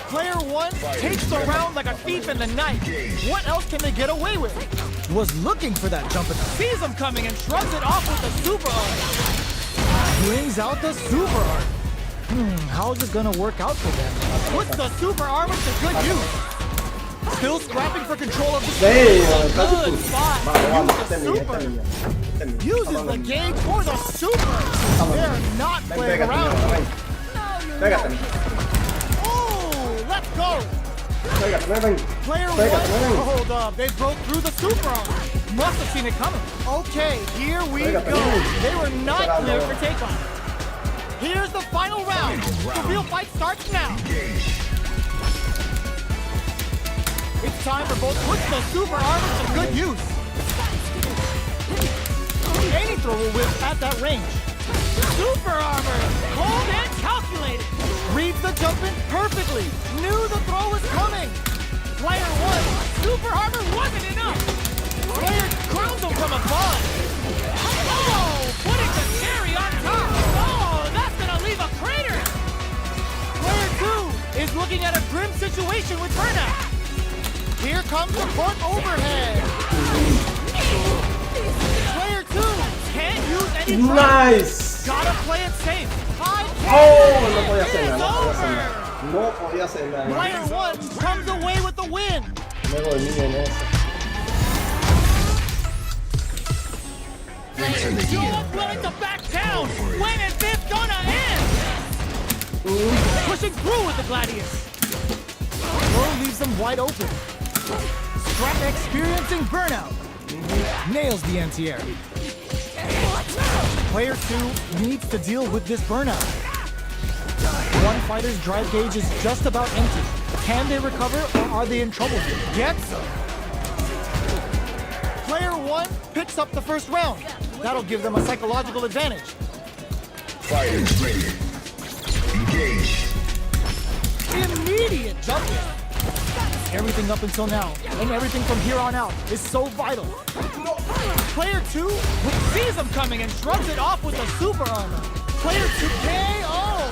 Player 1 takes the round like a thief in the night. What else can they get away with? Was looking for that jump and sees him coming and shrugs it off with the super art. Brings out the super art. How is it gonna work out for them? Puts the super armor to good use. Still scrapping for control of the space. Good spot. Uses the gauge for the super. They're not playing around. Oh, let's go. Player 1, hold up. They broke through the super armor. Must have seen it coming. Okay, here we go. They were not clear for takeoff. Here's the final round. The real fight starts now. It's time for both puts the super armor to good use. Any throw will whip at that range. Super armor, cold and calculated. Reads the jump in perfect. situation with burnout. Here comes the court overhead. Player 2 can't use any drive. Nice. Gotta play it safe. High Oh, no podía hacer It's nada, over. no podía hacer nada. Player 1 comes away with the win. Me dormí en eso. Enter the You're heat. willing to back down. When is this gonna end? Pushing through with the Gladius. Throw leaves them wide open. Scrap experiencing burnout. Nails the anti-air. Player 2 needs to deal with this burnout. One fighter's drive gauge is just about empty. Can they recover or are they in trouble? Get some. Player 1 picks up the first round. That'll give them a psychological advantage. Fighters ready. Engage. Immediate jump in. Everything up until now, and everything from here on out, is so vital. Player 2 sees him coming and shrugs it off with a super armor. Player 2 KO!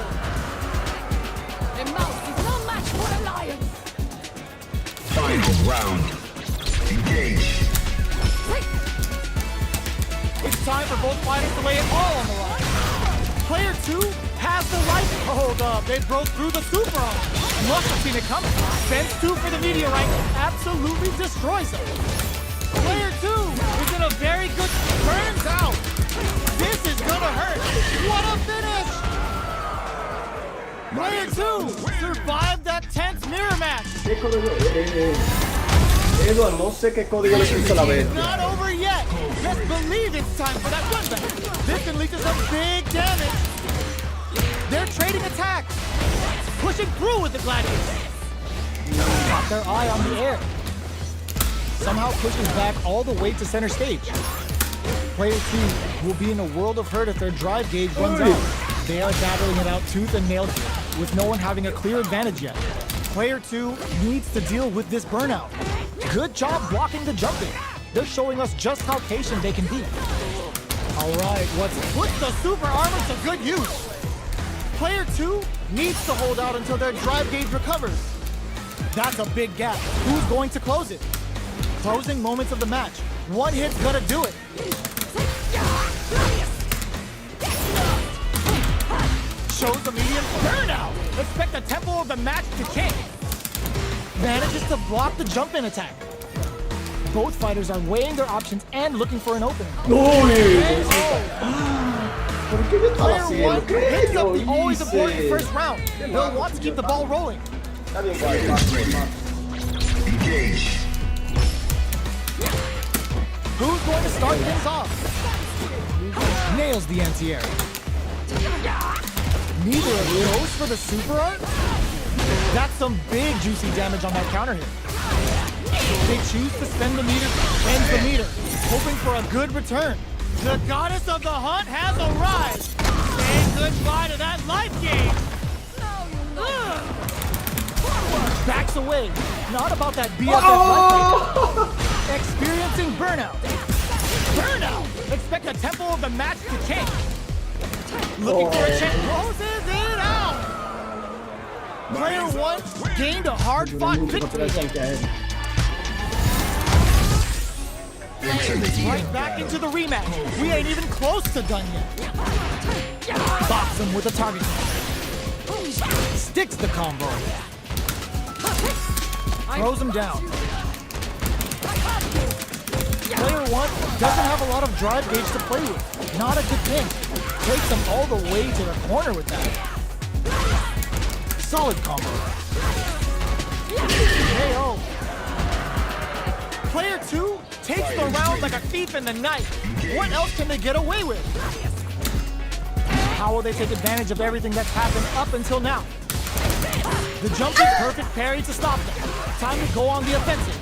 The mouse is no match for a lion. Final round. Engage. It's time for both fighters to lay it all on the line. Player 2 has the life. Hold up, they broke through the super armor. Must have seen it coming. Sends 2 for the meteorite, absolutely destroys him. Player 2 is in a very good, turns out. This is gonna hurt. What a finish! Player 2 survived that tense mirror match. ¿Qué código? Edward, no sé qué código le puso la bestia. Not over yet. Just believe it's time for that run back. This can lead to some big damage. They're trading attacks. Pushing through with the Gladius. Got their eye on the air. Somehow pushes back all the way to center stage. Player 2 will be in a world of hurt if their drive gauge runs out. They are battling it out tooth and nail here, with no one having a clear advantage yet. Player 2 needs to deal with this burnout. Good job blocking the jumping. They're showing us just how patient they can be. All right, let's put the super armor to good use. Player 2 needs to hold out until their drive gauge recovers. That's a big gap. Who's going to close it? Closing moments of the match. One hit's gonna do it. Shows the medium burnout. Expect the tempo of the match to change. Manages to block the jump-in attack. Both fighters are weighing their options and looking for an opening. ¿Por qué yo estaba Player haciendo? 1 ¿Qué picks yo up the always important hice? first round. They'll want to keep the ball rolling. Está bien, Fighters ready. Engage. Who's going to start things off? Nails the anti-air. Neither of you goes for the super art? That's some big juicy damage on that counter hit. They choose to spend the meter, ends the meter, hoping for a good return. The goddess of the hunt has arrived. Say goodbye to that life gain. Backs away. Not about that BFF life gain. Experiencing burnout. Burnout. Expect the tempo of the match to change. Looking for a chance. Closes it out. Player 1 gained a hard-fought victory. Enter the heat. Right back into the rematch. We ain't even close to done yet. Bops him with a target. Sticks the combo. Throws him down. Player 1 doesn't have a lot of drive gauge to play with. Not a good thing. Takes him all the way to the corner with that. Solid combo. KO. Player 2 takes the round like a thief in the night. What else can they get away with? How will they take advantage of everything that's happened up until now? The jump is perfect parry to stop them. Time to go on the offensive.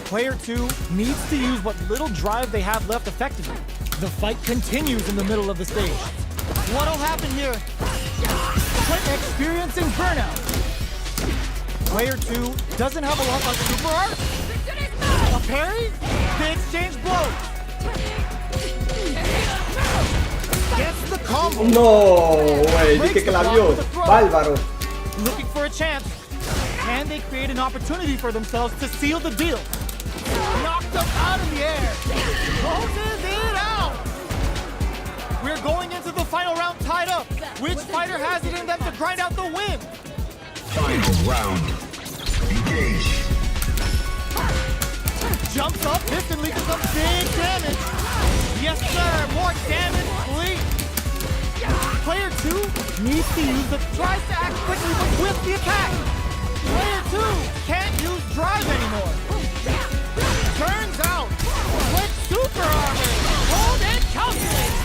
Player 2 needs to use what little drive they have left effectively. The fight continues in the middle of the stage. What'll happen here? Experiencing burnout. Player 2 doesn't have a lot of super art. A parry? They exchange blows. Gets the combo. No, güey, dije que la vio. Bárbaro. Looking for a chance. Can they create an opportunity for themselves to seal the deal? Knocked them out of the air. Closes it out. We're going into the final round tied up. Which fighter has it in them to grind out the win? Final round. Engage. Jumps up, instantly does some big damage. Yes, sir. More damage, please. Player 2 needs to use the tries to act quickly but with the attack. Player 2 can't use drive anymore. Turns out, with super armor, hold and calculate.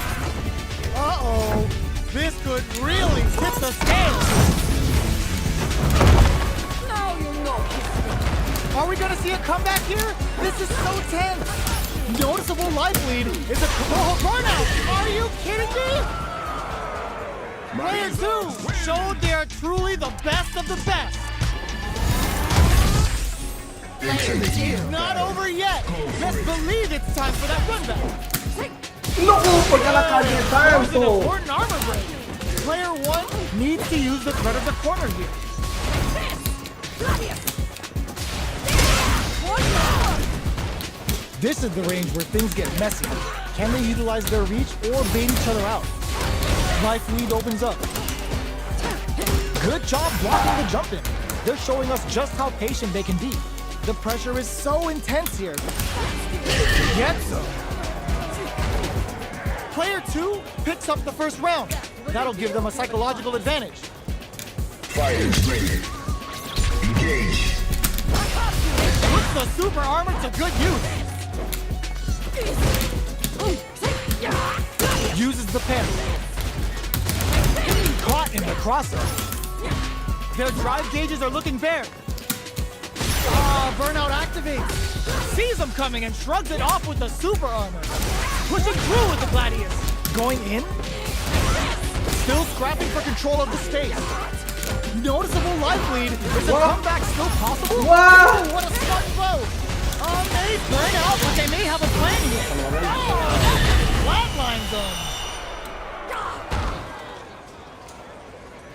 Uh-oh, this could really tip the scales. Now you know. Are we gonna see a comeback here? This is so tense. Noticeable life lead is a Trovo burnout. Are you kidding me? Player 2 showed they are truly the best of the best. It's not over yet. Best believe it's time for that run back. No, porque la calle That was an tanto. important armor break. Player 1 needs to use the threat of the corner here. This is the range where things get messy. Can they utilize their reach or bait each other out? Life lead opens up. Good job blocking the jump in. They're showing us just how patient they can be. The pressure is so intense here. Yet so. Player 2 picks up the first round. That'll give them a psychological advantage. Fighters ready. Engage. Puts the super armor to good use. Uses the pin. Caught in the crossover. Their drive gauges are looking bare. Ah, burnout activates. Sees them coming and shrugs it off with the super armor. Pushing through with the gladius. Going in. Still scrapping for control of the space. Noticeable life lead. Is a comeback still possible? What? Oh, what a smart blow. They burn out, but they may have a plan here. Flatline zone.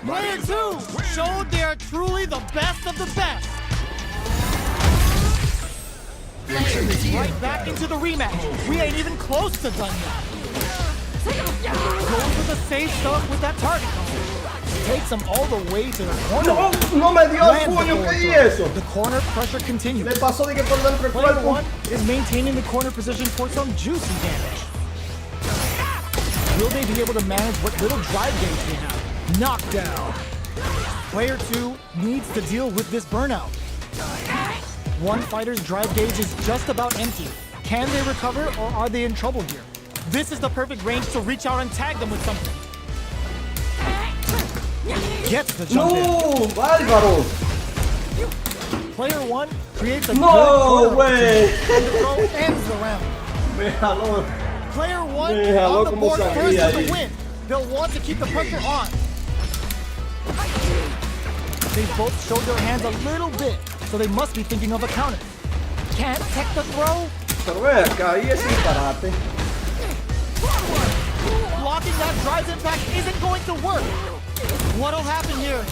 Player 2 showed they are truly the best of the best. Right back into the rematch. We ain't even close to done yet. Goes with the safe stuff with that target. Takes him all the way to the corner. No, no me dio Lands the puño, forward ¿qué throw. es eso? The corner pressure continues. Le pasó de que por dentro el Player cuerpo. 1 is maintaining the corner position for some juicy damage. Will they be able to manage what little drive gauge they have? Knockdown. Player 2 needs to deal with this burnout. One fighter's drive gauge is just about empty. Can they recover or are they in trouble here? This is the perfect range to reach out and tag them with something. Gets the jump in. No, bárbaro. Player 1 creates a No, good corner güey. and the throw ends the round. Me jaló. Player 1 Me jaló on the como board sabía first with ahí. the win. They'll want to keep the pressure on. They both showed their hands a little bit, so they must be thinking of a counter. Can't tech the throw. Pero ve acá, ahí es disparate. Blocking that drive impact isn't going to work. What'll happen here?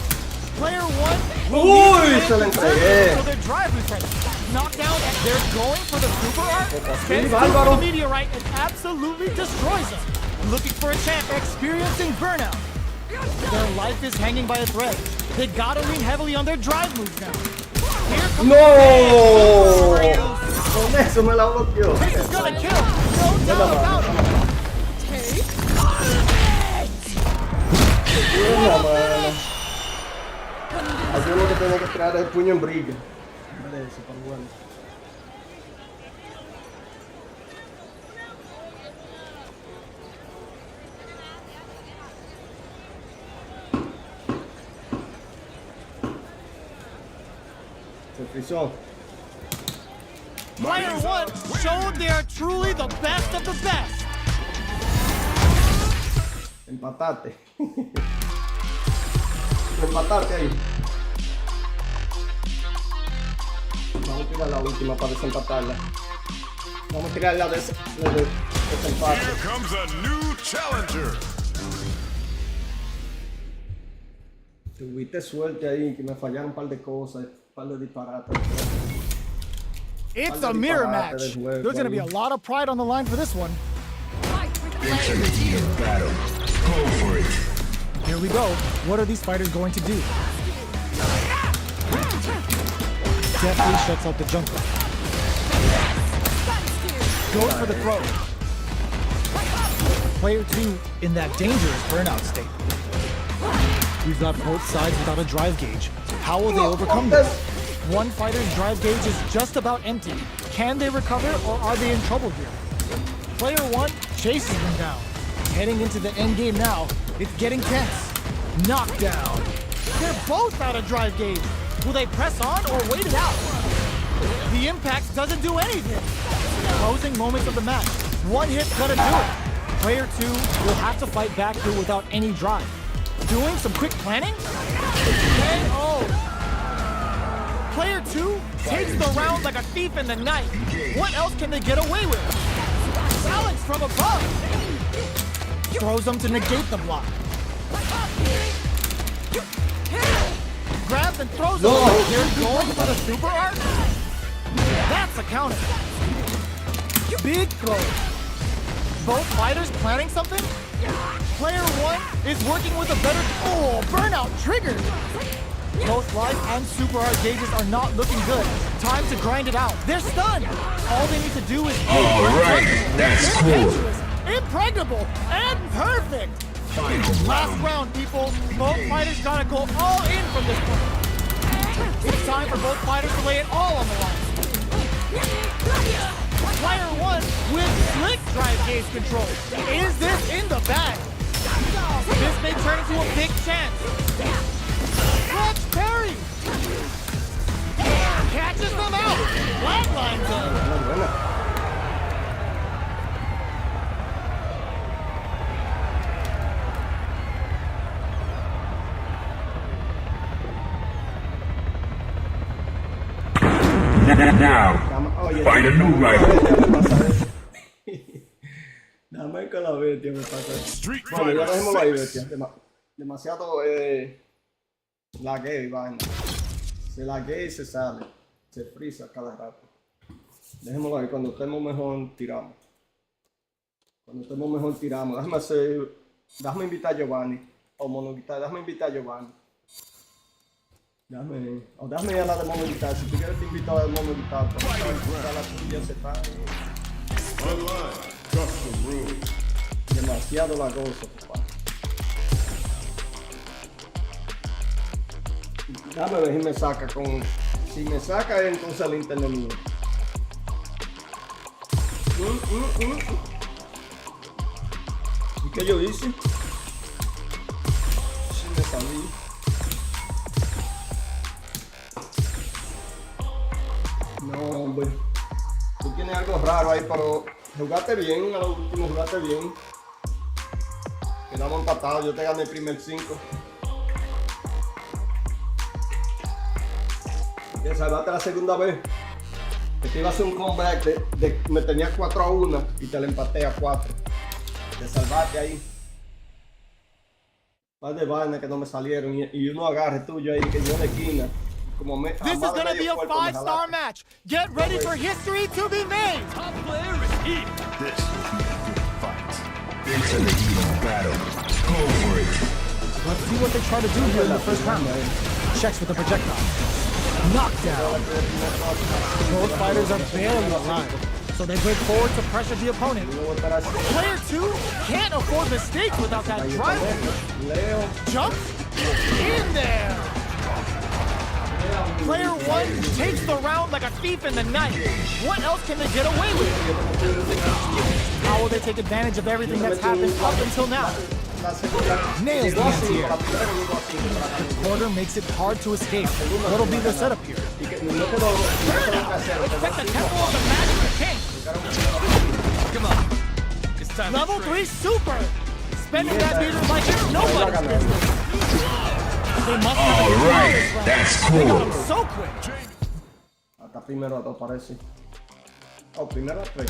Player 1 will Uy, need to se la make the entregué. turn for their drive refresh. Knockdown, they're going for the super art. Spins bárbaro. through the meteorite and absolutely destroys them. Looking for a chance, experiencing burnout. Their life is hanging by a thread. They gotta lean heavily on their drive moves now. Here comes No. Con eso me la bloqueó. This is gonna kill, no doubt about it. Buena, mano. Así es lo que tengo que crear el puño en briga. Vale, súper bueno. Se frizó. Player 1 showed they are truly the best of the best. Empatate. Empatarte ahí. Vamos a tirar la última para desempatarla. Vamos a tirar la desempate. Here comes a new challenger. Tuviste suerte ahí, que me fallaron un par de cosas, un par de disparates. It's a mirror match. There's going to be a lot of pride on the line for this one. Enter the heat of battle. Go for it. Here we go. What are these fighters going to do? Definitely shuts out the jumper. Goes for the throw. Player 2 in that dangerous burnout state. We've got both sides without a drive gauge. How will they overcome this? One fighter's drive gauge is just about empty. Can they recover or are they in trouble here? Player 1 chases them down. Heading into the end game now. It's getting tense. Knockdown. They're both out of drive gauge. Will they press on or wait it out? The impact doesn't do anything. Closing moments of the match. One hit's gonna do it. Player 2 will have to fight back here without any drive. Doing some quick planning? KO. Player 2 takes the round like a thief in the night. What else can they get away with? Challenge from above. Throws them to negate the block. Grabs and throws them. They're going for the super art. That's a counter. Big throw. Both fighters planning something? Player 1 is working with a better... Oh, burnout triggered! Both life and super art gauges are not looking good. Time to grind it out. They're stunned! All they need to do is... Alright, that's cool. Impregnable and perfect! Last round, people. Both fighters gotta go all in from this point. It's time for both fighters to lay it all on the line. Player 1 with slick drive gauge control. Is this in the bag? This may turn into a big chance. Clutch parry. Catches them out. Flatlines them. Now, find a new rival. Dame con la bestia, me pasa. Street Bueno, ya Fighter dejémoslo ahí, 6. bestia. Demasiado lagueo y vaina. Se laguea y se sale. Se frisa cada rato. Dejémoslo ahí. Cuando estemos mejor, tiramos. Cuando estemos mejor, tiramos. Déjame invitar a Giovanni. O monoguitar. Déjame invitar a Giovanni. Déjame ir a la de monoguitar. Si tú quieres te invito a la de monoguitar. Porque la tuya se está... Online. Custom room. Demasiado lagoso, papá. Déjame ver si me saca con... Si me saca, entonces el internet mío. ¿Y qué yo hice? Si me salí. No, hombre. Tú tienes algo raro ahí, pero... Jugaste bien, a lo último jugaste bien. Quedamos empatados, yo te gané el primer 5. Te salvaste la segunda vez. Que te iba a hacer un comeback me tenías 4-1 y te la empaté a 4. Te salvaste ahí. Un par de vainas que no me salieron y uno agarre tuyo ahí que yo de esquina. This is gonna be a 5-star match. Get ready for history to be made. Top player is heat. This will be a good fight. Enter the heat of battle. Go for it. Let's see what they try to do here in the first round. Checks with the projectile. Knockdown. Both fighters are barely alive, so they break forward to pressure the opponent. Player 2 can't afford mistakes without that drive. Jumps in there. Player 1 takes the round like a thief in the night. What else can they get away with? How will they take advantage of everything that's happened up until now? Nails the anti-air. The quarter makes it hard to escape. What'll be the setup here? Take the tempo of the Magic King. Come on. It's time Level to 3 super. Spending that meter like it's nobody's business. They must have All right, that's They got cool. him so quick. Hasta primero a 2 parece. Oh, primero a 3.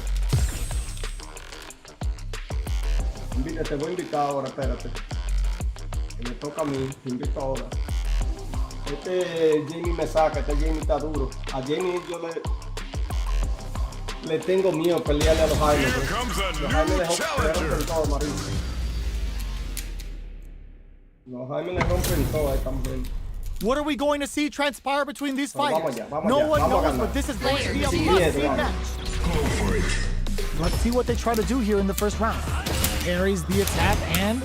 Te voy a invitar ahora, espérate. Que me toca a mí, te invito ahora. Este Jamie me saca, este Jamie está duro. A Jamie yo le tengo miedo pelearle a los Jaime. Here comes a Los Jaime new le rompen todo, Marín. Los Jaime le rompen todo a esta mujer. What are we going to see transpire between these Vamos fighters? allá, vamos No allá, one vamos a knows, ganar. but this is going to be a Sí, must-see vamos. match. Go for it. Let's see what they try to do here in the first round. Parries the attack and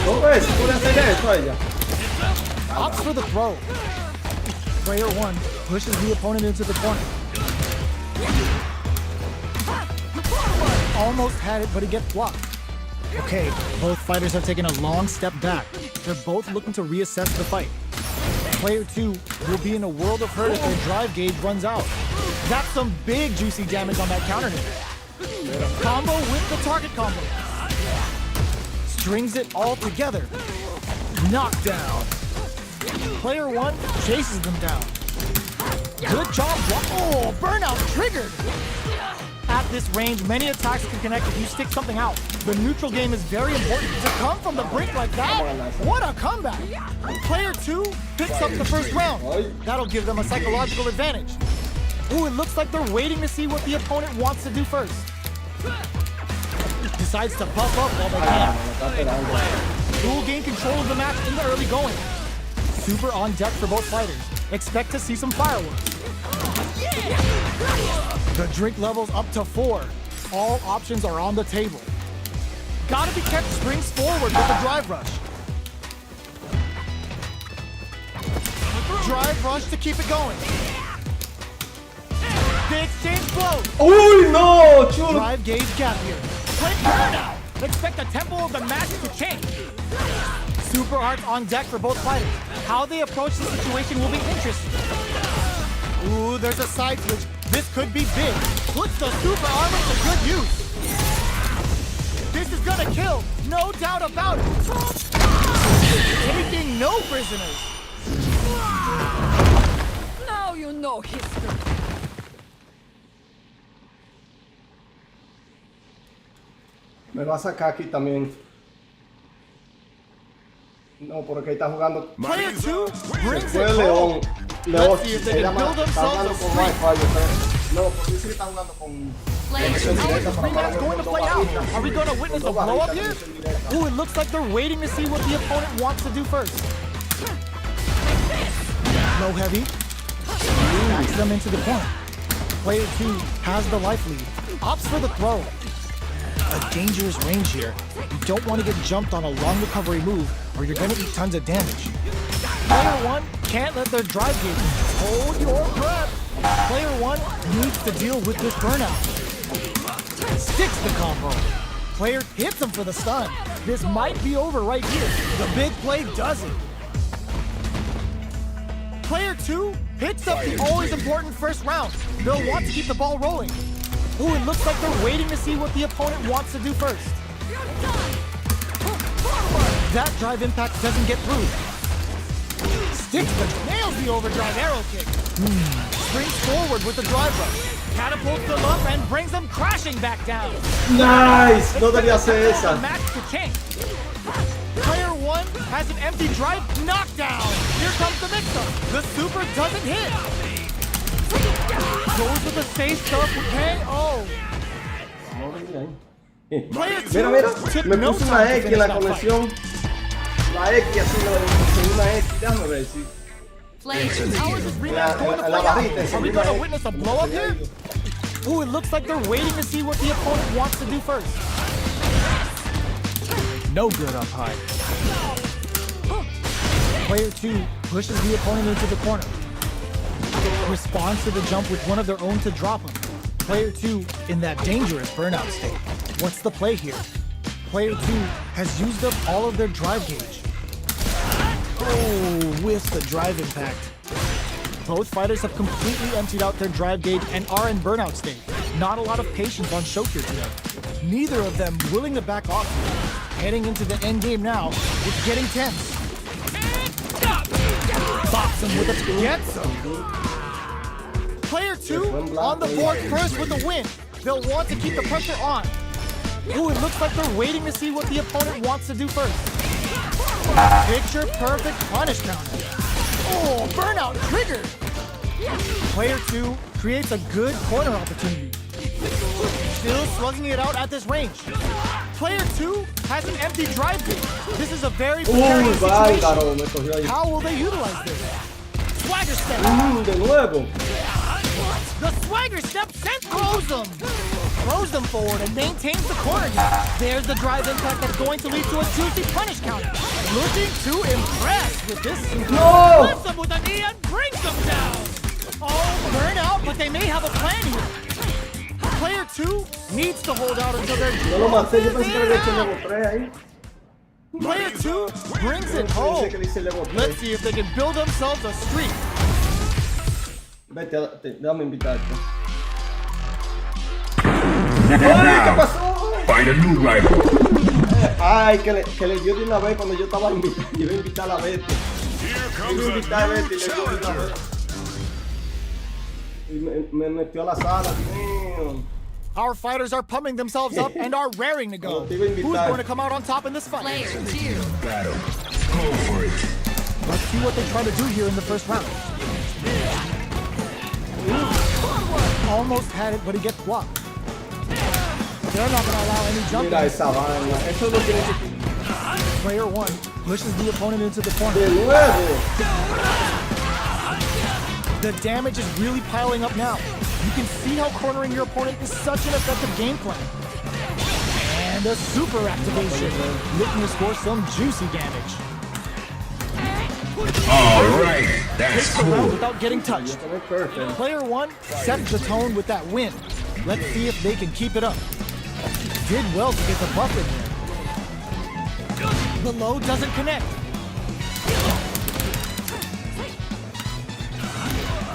¿No ves? ¿Puede hacer eso a ella? opts for the throw. Player 1 pushes the opponent into the corner. Almost had it, but he gets blocked. Okay, both fighters have taken a long step back. They're both looking to reassess the fight. Player 2 will be in a world of hurt if their drive gauge runs out. That's some big juicy damage on that counter hit. Combo with the target combo. Strings it all together. Knockdown. Player 1 chases them down. Good job. Oh, burnout triggered. At this range, many attacks can connect if you stick something out. The neutral game is very important. To come from the brink like that, what a comeback. Player 2 picks up the first round. That'll give them a psychological advantage. Ooh, it looks like they're waiting to see what the opponent wants to do first. Decides to puff up while they can. Who will gain control of the match in the early going. Super on deck for both fighters. Expect to see some fireworks. The drink level's up to 4. All options are on the table. Gotta be kept springs forward with the drive rush. Drive rush to keep it going. They exchange blows. Uy, no, chulo. Drive gauge gap here. Play burnout. Expect the tempo of the match to change. Super arts on deck for both fighters. How they approach the situation will be interesting. Ooh, there's a side switch. This could be big. Puts the super armor to good use. This is gonna kill, no doubt about it. Taking no prisoners. Now you know history. Me va a sacar aquí también. No, porque está jugando. Player 2 brings Fue it León. home. León Let's see if they se can llama, build está themselves jugando a con streak. Wi-Fi, yo creo. No, porque dice que está jugando con. How is this rematch going to play out? Are we going to witness a blow up here? Ooh, it looks like they're waiting to see what the opponent wants to do first. Low heavy. Backs them into the corner. Player 2 has the life lead. Opts for the throw. A dangerous range here. You don't want to get jumped on a long recovery move or you're going to eat tons of damage. Player 1 can't let their drive gauge. Hold your breath. Player 1 needs to deal with this burnout. Sticks the combo. Player hits him for the stun. This might be over right here. The big play does it. Player 2 picks up the always important first round. They'll want to keep the ball rolling. Ooh, it looks like they're waiting to see what the opponent wants to do first. That drive impact doesn't get through. Sticks but nails the overdrive arrow kick. Springs forward with the drive rush. Catapults them up and brings them crashing back down. Nice. No debía hacer The esa. match to change. Player 1 has an empty drive knockdown. Here comes the mix-up. The super doesn't hit. Goes with the safe stuff. KO. Player 2 Mira, mira. took Me no puse time una to X finish en la that fight. conexión. La X así, una X. Déjame ver si. How is this rematch La- going to la play barrita, out? esa Are we misma going to X. witness a blow up here? Ooh, it looks like they're waiting to see what the opponent wants to do first. No good up high. Player 2 pushes the opponent into the corner. Responds to the jump with one of their own to drop him. Player 2 in that dangerous burnout state. What's the play here? Player 2 has used up all of their drive gauge. Oh, with the drive impact. Both fighters have completely emptied out their drive gauge and are in burnout state. Not a lot of patience on show here today. Neither of them willing to back off. Heading into the end game now, it's getting tense. Box him with a gets him. Player 2 on the board first with the win. They'll want to keep the pressure on. Ooh, it looks like they're waiting to see what the opponent wants to do first. Picture perfect punish counter. Oh, burnout triggered. Player 2 creates a good corner opportunity. Still slugging it out at this range. Player 2 has an empty drive gate. This is a very precarious Bárbaro, me cogió ahí. situation. How will they utilize this? Swagger step. De nuevo. The swagger step sent throws them forward and maintains the corner gap. There's the drive impact that's going to lead to a juicy punish counter. Looking to impress with this. No! Hits them with a knee and brings them down. Oh, burnout, but they may have a plan here. Player 2 needs to hold out until they're No lo maté, yo pensé que le había hecho el level 3 ahí. Player 2 brings it home. Pensé que le hice el level 3. Let's see if they can build themselves a streak. Vete, déjame invitarte. ¡Ay, qué pasó! Find a new rival. Ay, que le dio de una vez cuando yo estaba invitado. Yo iba a invitar a Betty. Here Iba a comes invitar a a new Betty y le dio de una challenger. vez. Y me metió a la sala, tío. Our fighters are pumping themselves up and are raring to go. Te iba a invitar. Who's going to come out on top in this fight? Player 2. Battle. Go for it. Let's see what they try to do here in the first round. Almost had it, but he gets blocked. They're not going to allow any jump. Mira esa vaina. Eso no tiene que... Player 1 pushes the opponent into the corner. De nuevo. The damage is really piling up now. You can see how cornering your opponent is such an effective game plan. And a super activation, looking to score some juicy damage. All right, that's Takes the round cool. without getting touched. Perfect. Player 1 sets the tone with that win. Let's see if they can keep it up. Did well to get the buff in there. The low doesn't connect.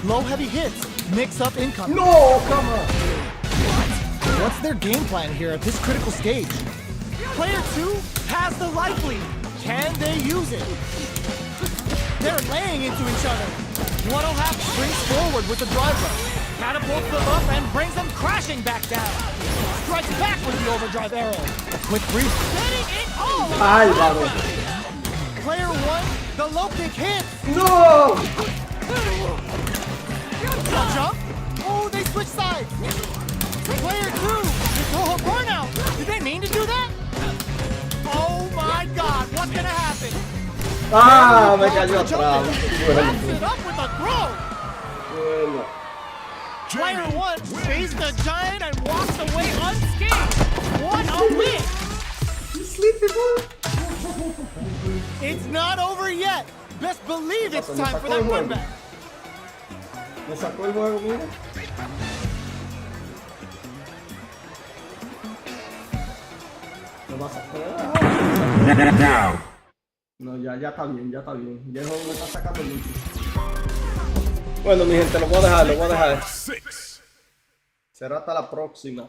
Low heavy hits, mix up incoming. No, come on. What's their game plan here at this critical stage? Player 2 has the life lead. Can they use it? They're laying into each other. 1.5 springs forward with the drive rush. Catapults them up and brings them crashing back down. Strikes back with the overdrive arrow. A quick brief. Getting it all out. Bárbaro. Player 1, the low kick hits. No. Jump. Oh, they switch sides. Player 2, the Trovo burnout. Did they mean to do that? Oh my God, what's gonna happen? Ah, me cayó atrás. Wraps Bueno, it up with a throw. bueno. Player 1 faced the giant and walks away unscathed. What a win! It's not over yet. Best believe it's time for that run back. Me sacó el juego, mira. Me va a sacar. Now. No, ya está bien, ya está bien. Ya el juego me está sacando mucho. Bueno, mi gente, lo voy a dejar. Six. Será hasta la próxima.